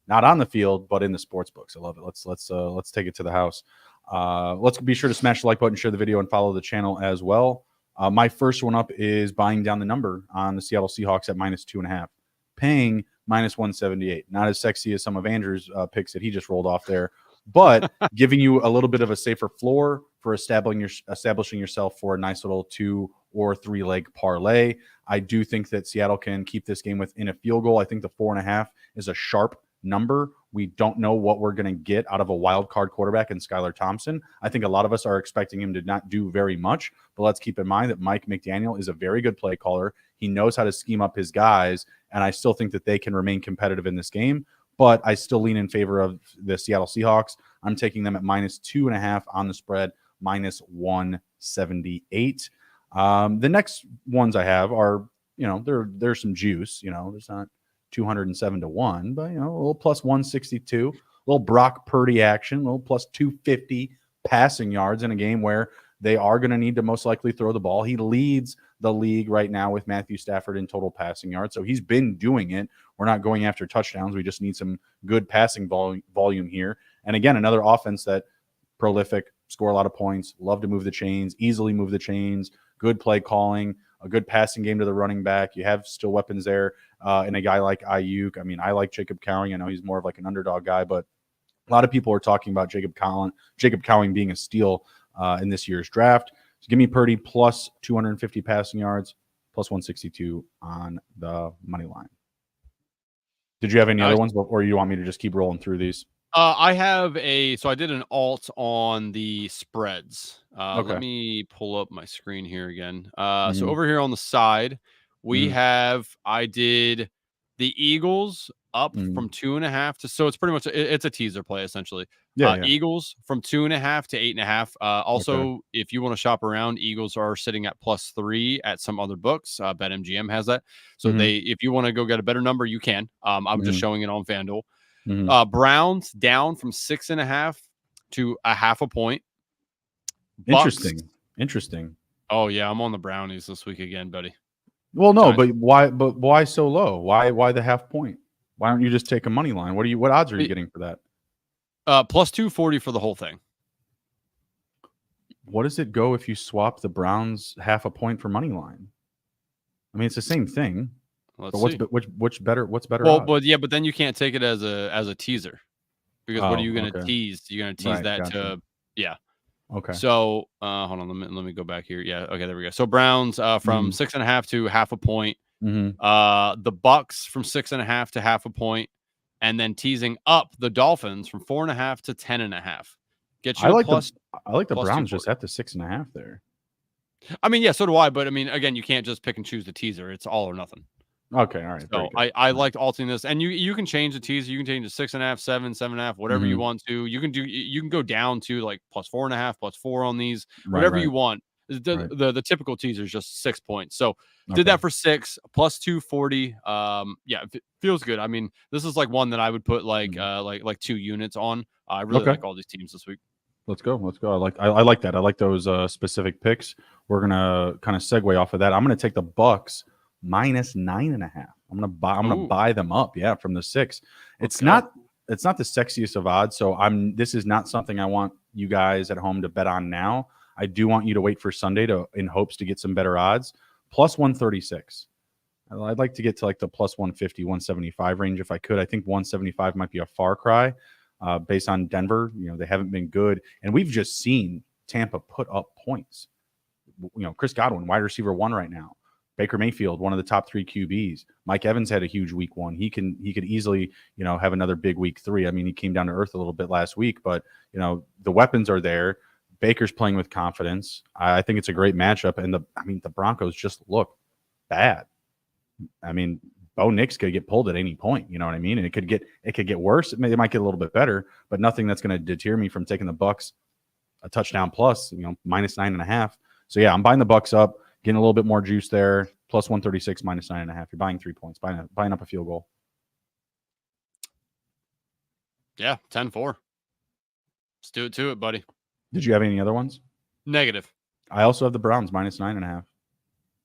not on the field, but in the sports books. I love it. Let's take it to the house. Let's be sure to smash the like button, share the video, and follow the channel as well. My first one up is buying down the number on the Seattle Seahawks at -2.5, paying -178. Not as sexy as some of Andrew's picks that he just rolled off there, but giving you a little bit of a safer floor for establishing yourself for a nice little 2 or 3 leg parlay. I do think that Seattle can keep this game within a field goal. I think the 4.5 is a sharp number. We don't know what we're going to get out of a wild card quarterback in Skylar Thompson. I think a lot of us are expecting him to not do very much, but let's keep in mind that Mike McDaniel is a very good play caller. He knows how to scheme up his guys, and I still think that they can remain competitive in this game, but I still lean in favor of the Seattle Seahawks. I'm taking them at -2.5 on the spread, -178. The next ones I have are, there's some juice, there's not 207 to 1, but a little +162, a little Brock Purdy action, a little +250 passing yards in a game where they are going to need to most likely throw the ball. He leads the league right now with Matthew Stafford in total passing yards, so he's been doing it. We're not going after touchdowns. We just need some good passing volume here. And again, another offense that prolific, score a lot of points, love to move the chains, easily move the chains, good play calling, a good passing game to the running back. You have still weapons there in a guy like Ayuk. I mean, I like Jacob Cowing. I know he's more of like an underdog guy, but a lot of people are talking about Jacob Cowing being a steal in this year's draft. So give me Purdy +250 passing yards, +162 on the money line. Did you have any other ones, or you want me to just keep rolling through these? I did an alt on the spreads. Okay. Let me pull up my screen here again. So over here on the side, I did the Eagles up from 2.5 to, so it's pretty much, it's a teaser play essentially. Eagles from 2.5 to 8.5. Also, if you want to shop around, Eagles are sitting at +3 at some other books. BetMGM has that. So if you want to go get a better number, you can. I'm just showing it on FanDuel. Browns down from 6.5 to 0.5 point. Interesting. Oh yeah, I'm on the Brownies this week again, buddy. Well, no, but why so low? Why the 0.5 point? Why don't you just take a money line? What odds are you getting for that? +240 for the whole thing. What does it go if you swap the Browns 0.5 point for money line? I mean, it's the same thing. Let's but see. What's better? Well, but then you can't take it as a teaser, because what are you going to tease? You're going to tease to Okay. So hold on, let me go back here. Yeah, okay, there we go. So Browns from 6.5 to 0.5 point. The Bucks from 6.5 to 0.5 point, and then teasing up the Dolphins from 4.5 to 10.5. Get you I like the Browns just at the 6.5 there. I mean, yeah, so do I. But I mean, again, you can't just pick and choose the teaser. It's all or nothing. Okay, all right. So I liked alting this, and you can change the teaser. You can change to 6.5, 7, 7.5, whatever you want to. You can go down to like +4.5, +4 on these, whatever you want. The typical teaser is just 6 points. So did that for 6 +240. It feels good. I mean, this is like one that I would put like 2 units on. I really like all these teams this week. Let's go. I like that. I like those specific picks. We're gonna kind of segue off of that. I'm gonna take the Bucks -9.5. I'm gonna buy them up. Yeah, from the 6. It's not the sexiest of odds. So this is not something I want you guys at home to bet on now. I do want you to wait for Sunday in hopes to get some better odds. Plus 136. I'd like to get to like the plus 150, 175 range if I could. I think 175 might be a far cry based on Denver. They haven't been good. And we've just seen Tampa put up points. Chris Godwin, wide receiver 1 right now. Baker Mayfield, one of the top 3 QBs. Mike Evans had a huge week 1. He could easily, have another big week 3. I mean, he came down to earth a little bit last week, but the weapons are there. Baker's playing with confidence. I think it's a great matchup. And the Broncos just look bad. I mean, Bo Nix could get pulled at any point. You know what I mean? And it could get worse. It might get a little bit better, but nothing that's going to deter me from taking the Bucs a touchdown plus, minus 9.5. So yeah, I'm buying the Bucs up. Getting a little bit more juice there. Plus 136, minus 9.5. You're buying 3 points, buying up a field goal. Yeah, 10-4. Let's do it to it, buddy. Did you have any other ones? Negative. I also have the Browns, minus 9.5.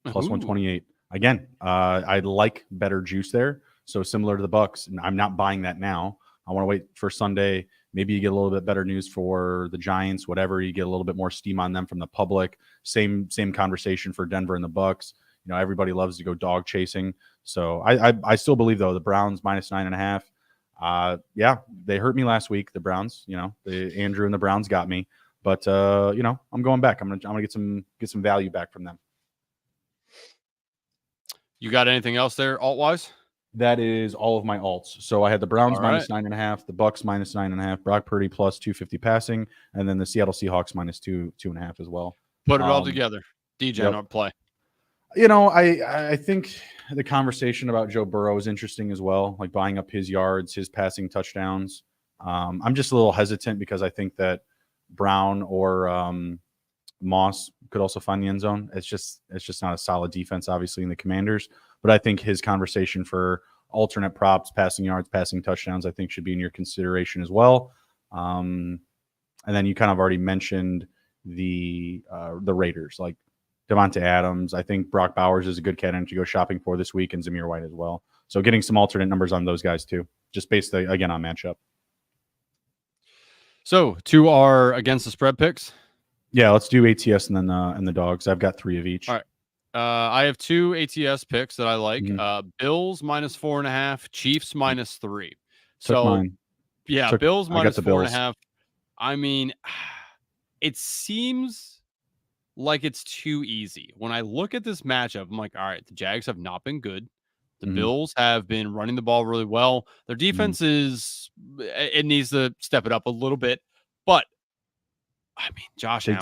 Plus 128. Again, I like better juice there. So similar to the Bucs. I'm not buying that now. I want to wait for Sunday. Maybe you get a little bit better news for the Giants, whatever. You get a little bit more steam on them from the public. Same conversation for Denver and the Bucs. Everybody loves to go dog chasing. So I still believe, though, the Browns minus 9.5. Yeah, they hurt me last week, the Browns. Andrew and the Browns got me. But, I'm going back. I'm gonna get some value back from them. You got anything else there alt-wise? That is all of my alts. So I had the Browns minus 9.5, the Bucs minus 9.5, Brock Purdy plus 250 passing, and then the Seattle Seahawks minus 2.5 as well. Put it all together. Degen play. I think the conversation about Joe Burrow is interesting as well, like buying up his yards, his passing touchdowns. I'm just a little hesitant because I think that Brown or Moss could also find the end zone. It's just not a solid defense, obviously, in the Commanders. But I think his conversation for alternate props, passing yards, passing touchdowns, I think should be in your consideration as well. And then you kind of already mentioned the Raiders, like Devontae Adams. I think Brock Bowers is a good candidate to go shopping for this week, and Zamir White as well. So getting some alternate numbers on those guys too, just based again on matchup. So to our against the spread picks. Yeah, let's do ATS and then and the dogs. I've got 3 of each. All right. I have 2 ATS picks that I like. Bills minus 4.5, Chiefs minus 3. Bills minus 4.5. I mean, it seems like it's too easy. When I look at this matchup, I'm like, all right, the Jags have not been good. The Bills have been running the ball really well. Their defense it needs to step it up a little bit. But I mean, Josh Allen,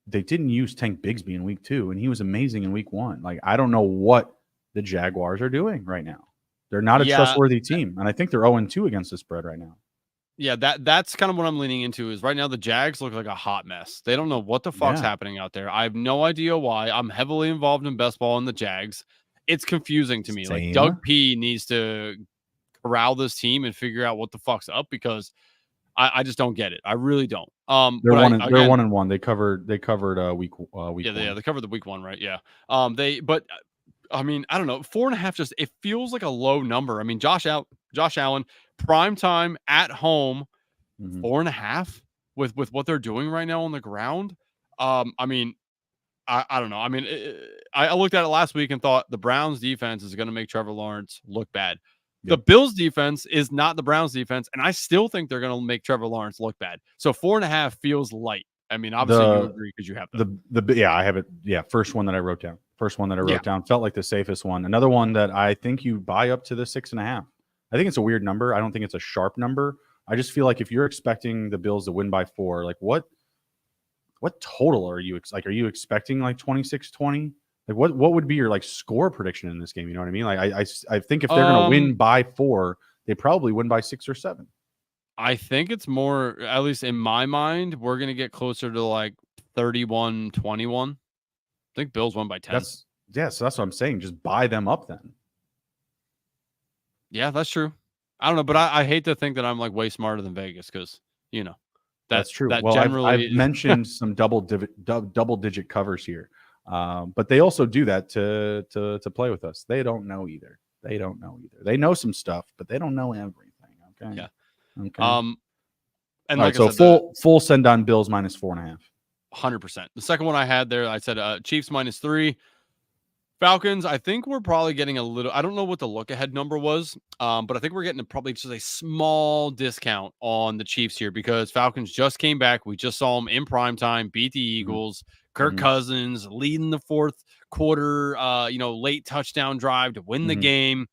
they didn't use Tank Bigsby in week 2, and he was amazing in week 1. Like, I don't know what the Jaguars are doing right now. They're not a trustworthy team, and I think they're 0-2 against the spread right now. Yeah, that's kind of what I'm leaning into is right now the Jags look like a hot mess. They don't know what the fuck's happening out there. I have no idea why. I'm heavily involved in best ball and the Jags. It's confusing to me. Same. Like, Doug P needs to corral this team and figure out what the fuck's up because I just don't get it. I really don't. They're 1-1. They covered week 1. Yeah, they covered the week 1, right? Yeah. I mean, I don't know. 4.5 it feels like a low number. I mean, Josh Allen, prime time at home, 4.5 with what they're doing right now on the ground. I mean, I don't know. I mean, I looked at it last week and thought the Browns defense is going to make Trevor Lawrence look bad. The Bills defense is not the Browns defense, and I still think they're going to make Trevor Lawrence look bad. So 4.5 feels light. I mean, obviously you agree because you have them. I have it. Yeah, first one that I wrote down. Felt like the safest one. Another one that I think you buy up to the 6.5. I think it's a weird number. I don't think it's a sharp number. I just feel like if you're expecting the Bills to win by 4, like what total are you like? Are you expecting like 26-20? Like what would be your like score prediction in this game? You know what I mean? Like I think if they're going to win by 4, they probably win by 6 or 7. I think it's more, at least in my mind, we're going to get closer to like 31-21. I think Bills won by 10. So that's what I'm saying. Just buy them up then. Yeah, that's true. I don't know, but I hate to think that I'm like way smarter than Vegas because, that's true. That well, generally I've mentioned some double digit covers here. But they also do that to play with us. They don't know either. They know some stuff, but they don't know everything. Okay. Yeah. Okay. And all like right, so full send on Bills minus 4.5. 100%. The second one I had there, I said Chiefs -3. Falcons, I think we're probably getting a little, I don't know what the look ahead number was, but I think we're getting probably just a small discount on the Chiefs here because Falcons just came back. We just saw them in prime time, beat the Eagles. Kirk Cousins leading the fourth quarter, late touchdown drive to win the game.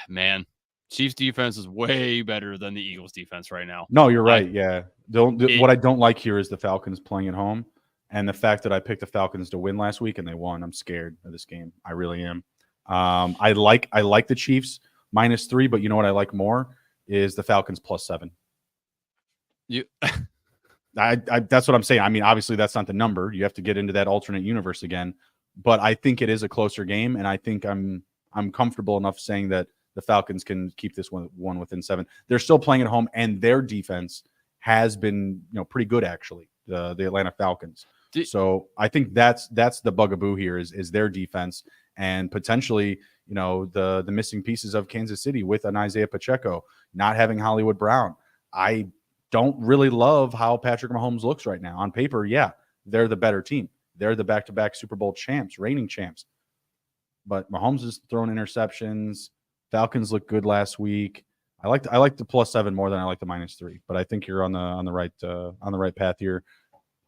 Man, Chiefs defense is way better than the Eagles defense right now. No, you're right. Yeah. What I don't like here is the Falcons playing at home. And the fact that I picked the Falcons to win last week and they won, I'm scared of this game. I really am. I like the Chiefs -3, but you know what I like more is the Falcons +7. That's what I'm saying. I mean, obviously that's not the number. You have to get into that alternate universe again. But I think it is a closer game, and I think I'm comfortable enough saying that the Falcons can keep this one within 7. They're still playing at home, and their defense has been pretty good actually. The Atlanta Falcons. So I think that's the bugaboo here is their defense and potentially, the missing pieces of Kansas City with an Isaiah Pacheco, not having Hollywood Brown. I don't really love how Patrick Mahomes looks right now. On paper, yeah, they're the better team. They're the back-to-back Super Bowl champs, reigning champs. But Mahomes is throwing interceptions. Falcons looked good last week. I like the +7 more than I like the -3, but I think you're on the right path here.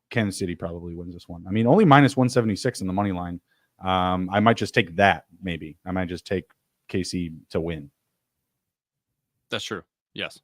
Kansas City probably wins this one. I mean, only -176 in the money line. I might just take that. Maybe I might just take KC to That's true. Yes.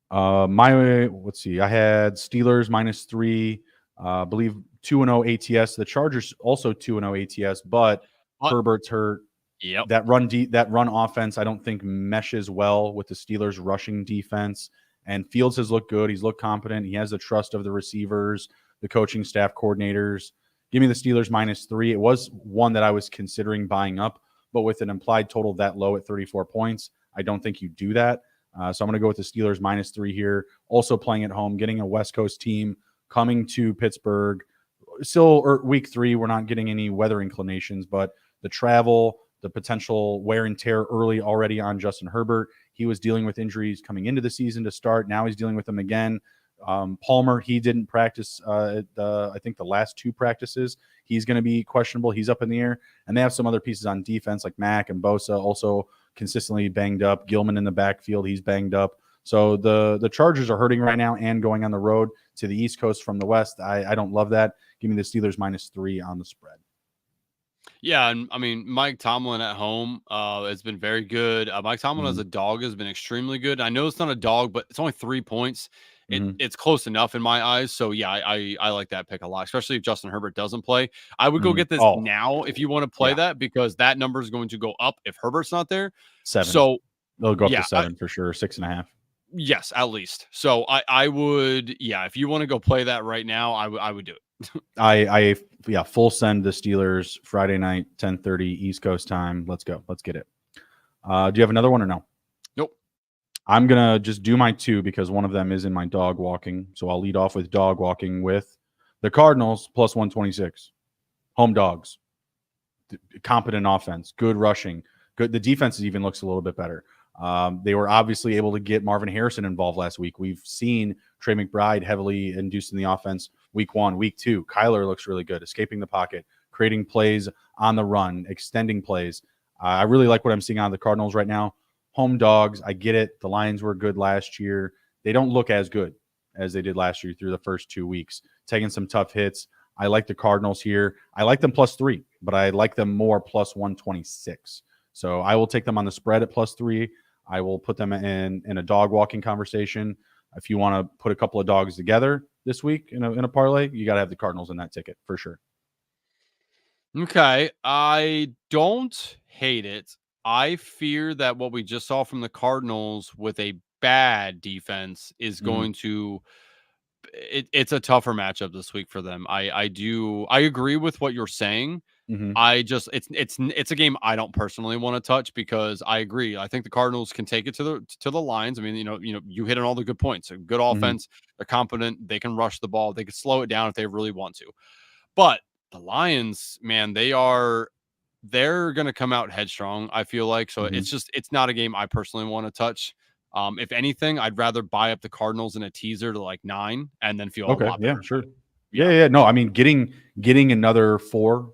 Let's see. I had Steelers -3. I believe 2-0 ATS. The Chargers also 2-0 ATS, but Herbert's hurt. Yep. That run offense, I don't think meshes well with the Steelers' rushing defense. And Fields has looked good. He's looked competent. He has the trust of the receivers, the coaching staff, coordinators. Give me the Steelers -3. It was one that I was considering buying up, but with an implied total that low at 34 points, I don't think you do that. So I'm going to go with the Steelers -3 here. Also playing at home, getting a West Coast team coming to Pittsburgh. Still, week 3, we're not getting any weather inclinations, but the travel, the potential wear and tear early already on Justin Herbert. He was dealing with injuries coming into the season to start. Now he's dealing with them again. Palmer, he didn't practice, I think, the last 2 practices. He's going to be questionable. He's up in the air. And they have some other pieces on defense like Mack and Bosa also consistently banged up. Gilman in the backfield, he's banged up. So the Chargers are hurting right now and going on the road to the East Coast from the West. I don't love that. Give me the Steelers -3 on the spread. Yeah, and I mean, Mike Tomlin at home has been very good. Mike Tomlin as a dog has been extremely good. I know it's not a dog, but it's only 3 points. It's close enough in my eyes. So, yeah, I like that pick a lot, especially if Justin Herbert doesn't play. I would go get this now if you want to play that because that number is going to go up if Herbert's not there. 7. So they'll go up to 7 for sure, 6.5. Yes, at least. So I would, if you want to go play that right now, I would do it. I full send the Steelers Friday night, 10:30 East Coast time. Let's go. Let's get it. Do you have another one or no? Nope. I'm going to just do my 2 because one of them is in my dog walking. So I'll lead off with dog walking with the Cardinals +126. Home dogs. Competent offense. Good rushing. Good. The defense even looks a little bit better. They were obviously able to get Marvin Harrison involved last week. We've seen Trey McBride heavily induced in the offense week 1, week 2. Kyler looks really good, escaping the pocket, creating plays on the run, extending plays. I really like what I'm seeing out of the Cardinals right now. Home dogs, I get it. The Lions were good last year. They don't look as good as they did last year through the first 2 weeks, taking some tough hits. I like the Cardinals here. I like them +3, but I like them more +126. So I will take them on the spread at +3. I will put them in a dog walking conversation. If you want to put a couple of dogs together this week in a parlay, you got to have the Cardinals in that ticket for sure. Okay. I don't hate it. I fear that what we just saw from the Cardinals with a bad defense is going to it's a tougher matchup this week for them. I agree with what you're saying. I just it's a game I don't personally want to touch because I agree. I think the Cardinals can take it to the Lions. I mean, you hit on all the good points. A good offense, they're competent, they can rush the ball, they can slow it down if they really want to. But the Lions, man, they're going to come out headstrong, I feel like. So it's not a game I personally want to touch. If anything, I'd rather buy up the Cardinals in a teaser to like 9 and then feel a Okay, lot yeah, better. sure. Yeah. Yeah. No, I mean, getting another 4-5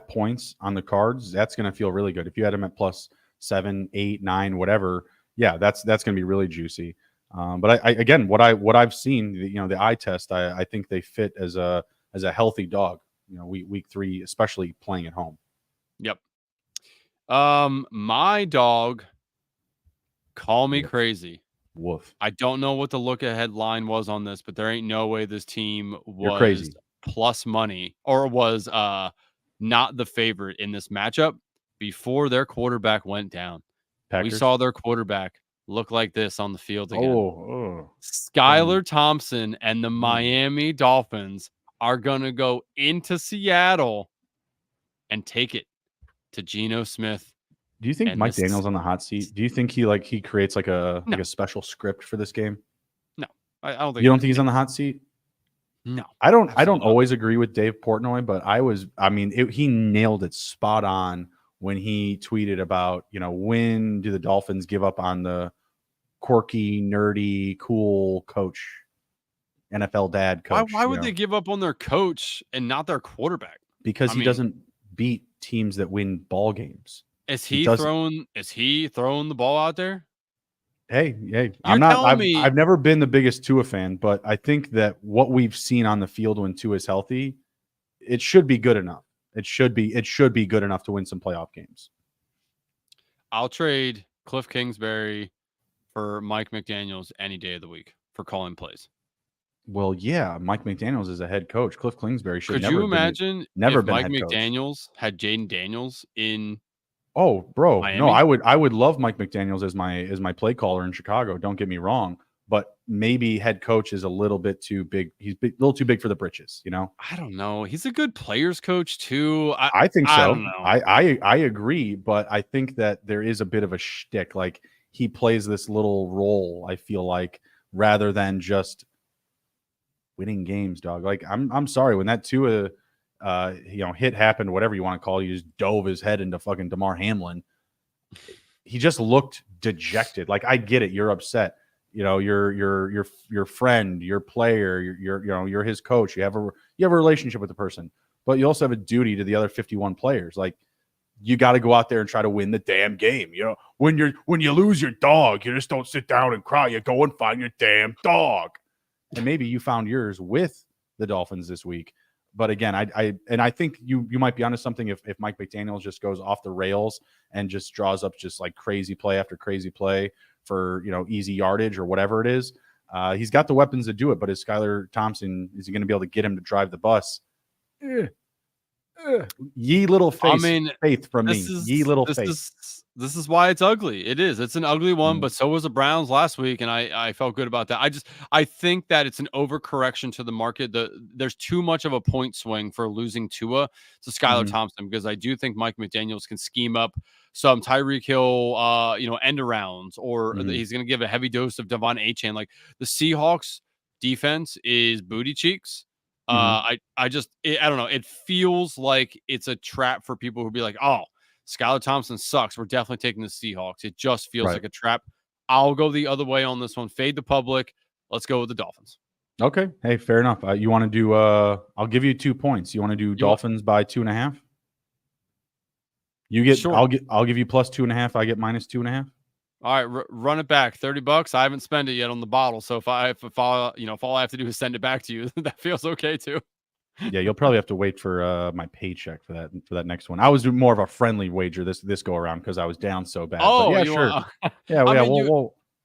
points on the Cards, that's going to feel really good. If you had them at plus 7, 8, 9, whatever, yeah, that's going to be really juicy. But I again, what I've seen, the eye test, I think they fit as a healthy dog. Week 3, especially playing at home. Yep. My dog, call me Woof. crazy. Woof. I don't know what the look ahead line was on this, but there ain't no way this team You're was crazy. plus money or was not the favorite in this matchup before their quarterback went down. Packers. We saw their quarterback look like this on the field again. Oh. Skylar Thompson and the Miami Dolphins are going to go into Seattle and take it to Geno Smith. Do you think Mike Daniels on the hot seat? Do you think he creates like a special script for this game? No, I don't think. You don't think he's on the hot seat? No, I don't always agree with Dave Portnoy, but he nailed it spot on when he tweeted about, when do the Dolphins give up on the quirky, nerdy, cool coach, NFL dad coach? Why would they give up on their coach and not their quarterback? Because he doesn't beat teams that win ball games. Is he throwing the ball out there? Hey, I've never been the biggest Tua fan, but I think that what we've seen on the field when Tua is healthy, it should be good enough. It should be good enough to win some playoff games. I'll trade Cliff Kingsbury for Mike McDaniels any day of the week for calling plays. Well, yeah, Mike McDaniels is a head coach. Cliff Kingsbury should Could never you imagine if Mike McDaniels had Jaden Daniels in bro. Miami? No, I would love Mike McDaniels as my play caller in Chicago. Don't get me wrong, but maybe head coach is a little bit too big. He's a little too big for the britches, I don't know. He's a good players coach too. I think so. I don't know. I agree, but I think that there is a bit of a shtick. Like he plays this little role, I feel like, rather than just winning games, dog. Like I'm sorry, when that Tua hit happened, whatever you want to call it, he just dove his head into fucking DeMar Hamlin. He just looked dejected. Like, I get it, you're upset. Your friend, your player, you're his coach. You have a relationship with the person, but you also have a duty to the other 51 players. Like, you got to go out there and try to win the damn game. When you lose your dog, you just don't sit down and cry. You go and find your damn dog. And maybe you found yours with the Dolphins this week. But again, I think you might be onto something if Mike McDaniels just goes off the rails and just draws up just like crazy play after crazy play for easy yardage or whatever it is. He's got the weapons to do it, but is Skylar Thompson, is he going to be able to get him to drive the bus? Ye little faith from me. Ye little faith. This is why it's ugly. It is. It's an ugly one, but so was the Browns last week, and I felt good about that. I think that it's an overcorrection to the market. There's too much of a point swing for losing Tua to Skylar Thompson, because I do think Mike McDaniels can scheme up some Tyreek Hill, end arounds, or he's going to give a heavy dose of Devon Achane. Like, the Seahawks defense is booty cheeks. I don't know. It feels like it's a trap for people who be like, oh, Skylar Thompson sucks. We're definitely taking the Seahawks. It just feels like a trap. I'll go the other way on this one. Fade the public. Let's go with the Dolphins. Okay. Hey, fair enough. You want to do, I'll give you 2 points. You want to do Dolphins by 2.5? You get, sure. I'll give you plus 2.5. I get minus 2.5. All right, run it back. $30. I haven't spent it yet on the bottle. So if all I have to do is send it back to you, that feels okay too. Yeah, you'll probably have to wait for my paycheck for that next one. I was doing more of a friendly wager this go around because I was down so bad. Oh, but yeah, sure.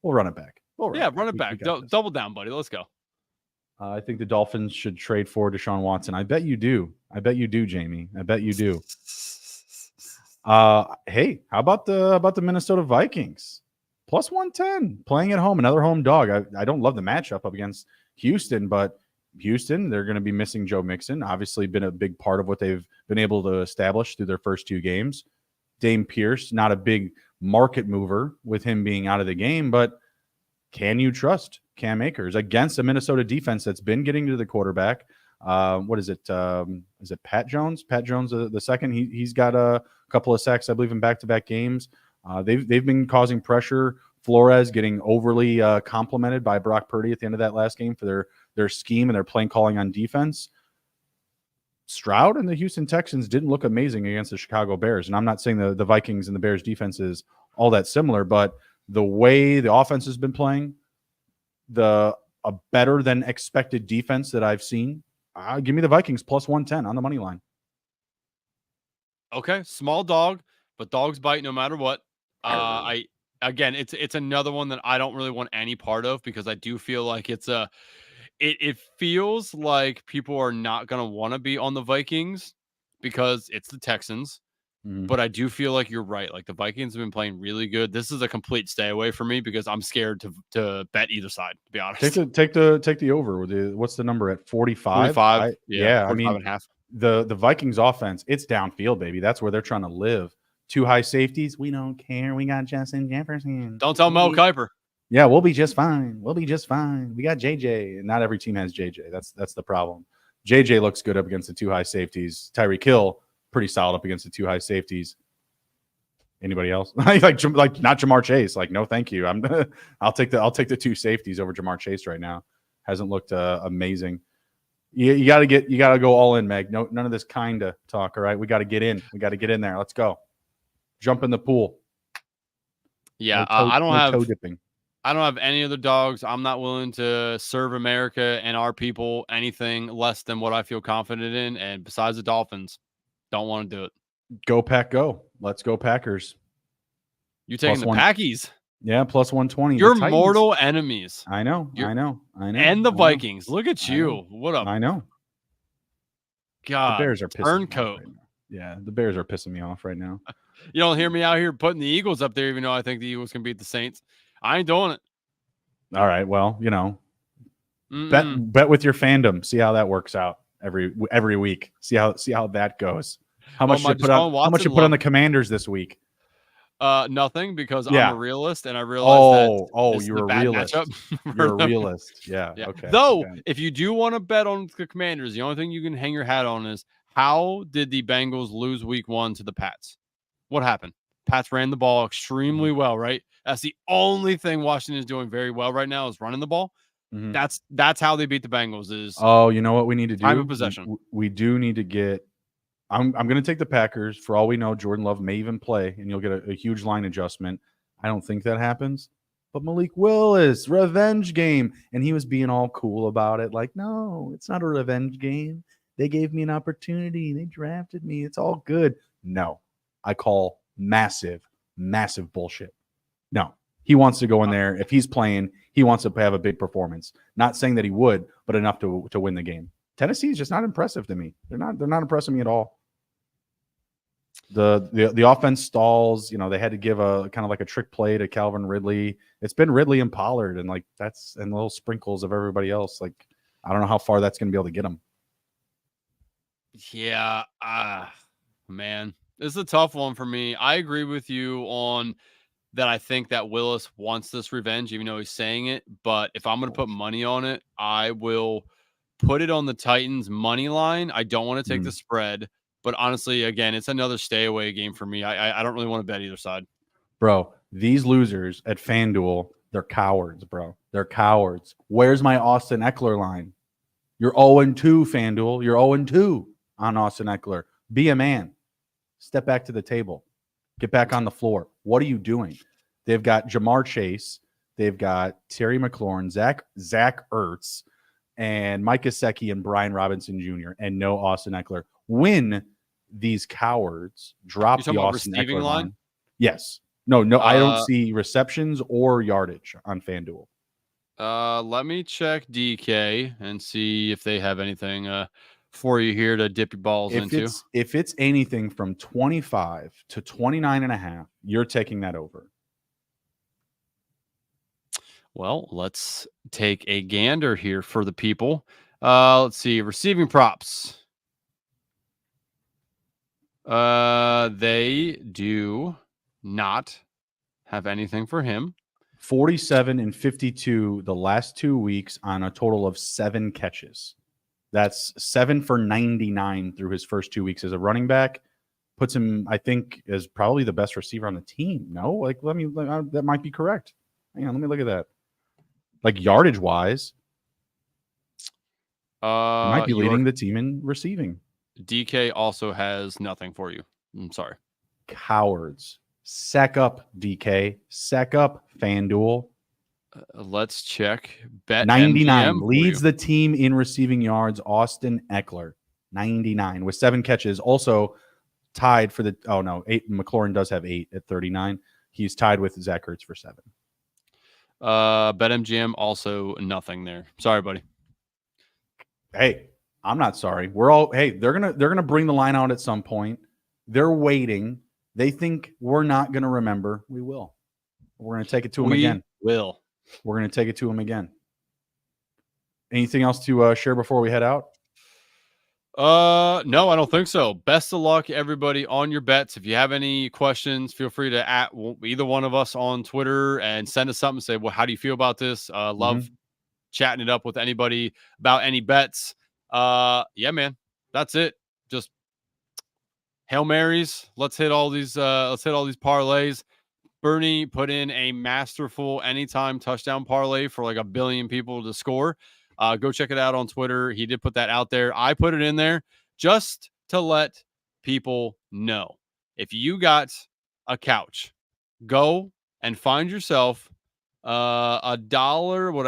We'll run it back. Run it back. Double down, buddy. Let's go. I think the Dolphins should trade for Deshaun Watson. I bet you do. Jamie. I bet you do. Hey, how about the Minnesota Vikings? Plus 110, playing at home, another home dog. I don't love the matchup up against Houston, but Houston, they're going to be missing Joe Mixon. Obviously been a big part of what they've been able to establish through their first 2 games. Dame Pierce, not a big market mover with him being out of the game, but can you trust Cam Akers against a Minnesota defense that's been getting to the quarterback? What is it? Is it Pat Jones? Pat Jones, the second. He's got a couple of sacks, I believe, in back-to-back games. They've been causing pressure Flores getting overly complimented by Brock Purdy at the end of that last game for their scheme and their playing calling on defense. Stroud and the Houston Texans didn't look amazing against the Chicago Bears. And I'm not saying the Vikings and the Bears defense is all that similar, but the way the offense has been playing, a better than expected defense that I've seen, give me the Vikings plus 110 on the money line. Okay, small dog, but dogs bite no matter what. It's another one that I don't really want any part of because I do feel like it feels like people are not going to want to be on the Vikings because it's the Texans. Mm-hmm. But I do feel like you're right. Like the Vikings have been playing really good. This is a complete stay away for me because I'm scared to bet either side, to be honest. Take the over. What's the number at 45? 45. Yeah, 45 I mean, and a half. The Vikings offense, it's downfield, baby. That's where they're trying to live. 2 high safeties. We don't care. We got Justin Jefferson. Don't tell Mel Kiper. Yeah, we'll be just fine. We got JJ. And not every team has JJ. That's the problem. JJ looks good up against the 2 high safeties. Tyreek Hill, pretty solid up against the 2 high safeties. Anybody else? like not Jamar Chase. Like, no, thank you. I'll take the 2 safeties over Jamar Chase right now. Hasn't looked amazing. You got to go all in, Meg. No, none of this kind of talk. All right, we got to get in. We got to get in there. Let's go. Jump in the pool. Yeah, I don't have toe dipping. I don't have any other dogs. I'm not willing to serve America and our people anything less than what I feel confident in. And besides the Dolphins, don't want to do it. Go Pack, go. Let's go Packers. You taking the Packies? Yeah, plus 120. Your mortal enemies. I know. And the Vikings. Look at you. What up? I know. God. The Bears are pissing turncoat. Me off right now. Yeah, the Bears are pissing me off right now. You don't hear me out here putting the Eagles up there, even though I think the Eagles can beat the Saints. I ain't doing it. All right. Well, bet with your fandom. See how that works out every week. See how that goes. How much you put on the Commanders this week? Nothing, because I'm a realist and I realize that you're a realist. You're a realist. Yeah. Okay. Though, if you do want to bet on the Commanders, the only thing you can hang your hat on is how did the Bengals lose week 1 to the Pats? What happened? Pats ran the ball extremely well, right? That's the only thing Washington is doing very well right now is running the ball. Mm-hmm. That's how they beat the Bengals. You know what we need to do? Time of possession. We do need to get. I'm going to take the Packers. For all we know, Jordan Love may even play, and you'll get a huge line adjustment. I don't think that happens. But Malik Willis, revenge game. And he was being all cool about it. Like, no, it's not a revenge game. They gave me an opportunity. They drafted me. It's all good. No, I call massive, massive bullshit. No, he wants to go in there. If he's playing, he wants to have a big performance. Not saying that he would, but enough to win the game. Tennessee is just not impressive to me. They're not impressing me at all. The offense stalls. They had to give a kind of like a trick play to Calvin Ridley. It's been Ridley and Pollard and little sprinkles of everybody else. Like, I don't know how far that's going to be able to get them. Yeah, man, this is a tough one for me. I agree with you on that. I think that Willis wants this revenge, even though he's saying it. But if I'm going to put money on it, I will put it on the Titans money line. I don't want to take the spread, but honestly, again, it's another stay away game for me. I don't really want to bet either side. Bro, these losers at FanDuel, they're cowards, bro. They're cowards. Where's my Austin Eckler line? You're 0-2, FanDuel. You're 0-2 on Austin Eckler. Be a man. Step back to the table. Get back on the floor. What are you doing? They've got Jamar Chase. They've got Terry McLaurin, Zach Ertz, and Mike Gesicki and Brian Robinson Jr., and no Austin Eckler. When these cowards drop the Austin Eckler line. Yes. No, I don't see receptions or yardage on FanDuel. Let me check DK and see if they have anything for you here to dip your balls into. If it's anything from 25 to 29.5, you're taking that over. Well, let's take a gander here for the people. Let's see. Receiving props. They do not have anything for him. 47 and 52 the last 2 weeks on a total of 7 catches. That's 7 for 99 through his first 2 weeks as a running back. Puts him, I think, as probably the best receiver on the team. No, that might be correct. Hang on, let me look at that. Like yardage wise, he might be leading the team in receiving. DK also has nothing for you. I'm sorry. Cowards. Sack up, DK. Sack up, FanDuel. Let's check. Bet 99 leads the team in receiving yards. Austin Eckler, 99 with 7 catches. Also tied for the 8. McLaurin does have 8 at 39. He's tied with Zach Ertz for 7. BetMGM also nothing there. Sorry, buddy. Hey, I'm not sorry. They're gonna bring the line out at some point. They're waiting. They think we're not gonna remember. We will. We're gonna take it to them again. We're gonna take it to them again. Anything else to share before we head out? No, I don't think so. Best of luck, everybody, on your bets. If you have any questions, feel free to at either one of us on Twitter and send us something. Say, well, how do you feel about this? Love chatting it up with anybody about any bets. Yeah, man, that's it. Just Hail Marys. Let's hit all these parlays. Bruni put in a masterful anytime touchdown parlay for like 1 billion people to score. Go check it out on Twitter. He did put that out there. I put it in there just to let people know. If you got a couch, go and find yourself $1. What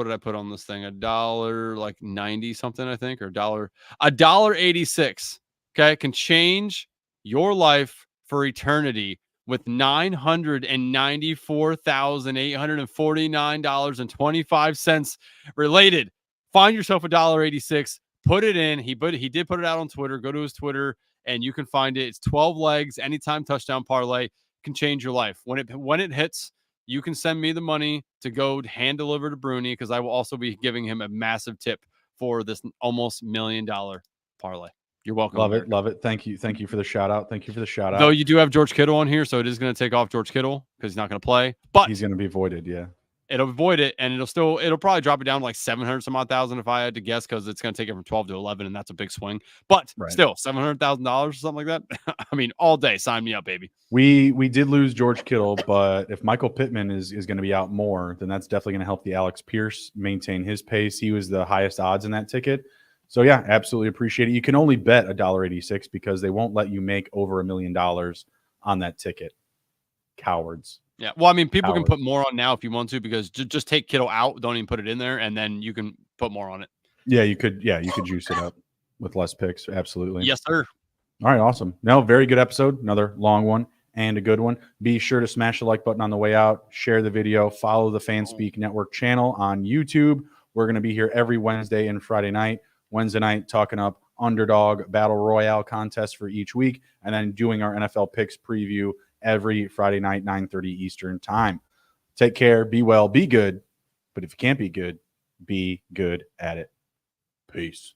did I put on this thing? $1 like 90 something, I think, or $1.86. Okay, can change your life for eternity with $994,849.25 related. Find yourself $1.86. Put it in. He did put it out on Twitter. Go to his Twitter and you can find it. It's 12 legs, anytime touchdown parlay. Can change your life. When it hits, you can send me the money to go hand deliver to Bruni because I will also be giving him a massive tip for this almost $1 million parlay. You're welcome. Love it. Thank you for the shout out. Though you do have George Kittle on here, so it is going to take off George Kittle because he's not going to play. But he's going to be voided. Yeah, it'll void it, and it'll probably drop it down to like 700 some odd thousand if I had to guess, because it's going to take it from 12 to 11, and that's a big swing. But still, $700,000 or something like that. I mean, all day, sign me up, baby. We did lose George Kittle, but if Michael Pittman is going to be out more, then that's definitely going to help the Alex Pierce maintain his pace. He was the highest odds in that ticket. So, yeah, absolutely appreciate it. You can only bet $1.86 because they won't let you make over $1 million on that ticket. Cowards. Yeah, well, I mean, people can put more on now if you want to, because just take Kittle out, don't even put it in there, and then you can put more on it. Yeah, you could juice it up with less picks. Absolutely. Yes, sir. All right, awesome. No, very good episode. Another long one and a good one. Be sure to smash the like button on the way out. Share the video. Follow the FanSpeak Network channel on YouTube. We're going to be here every Wednesday and Friday night. Wednesday night, talking up underdog battle royale contest for each week, and then doing our NFL picks preview every Friday night, 9:30 Eastern time. Take care, be well, be good. But if you can't be good at it. Peace.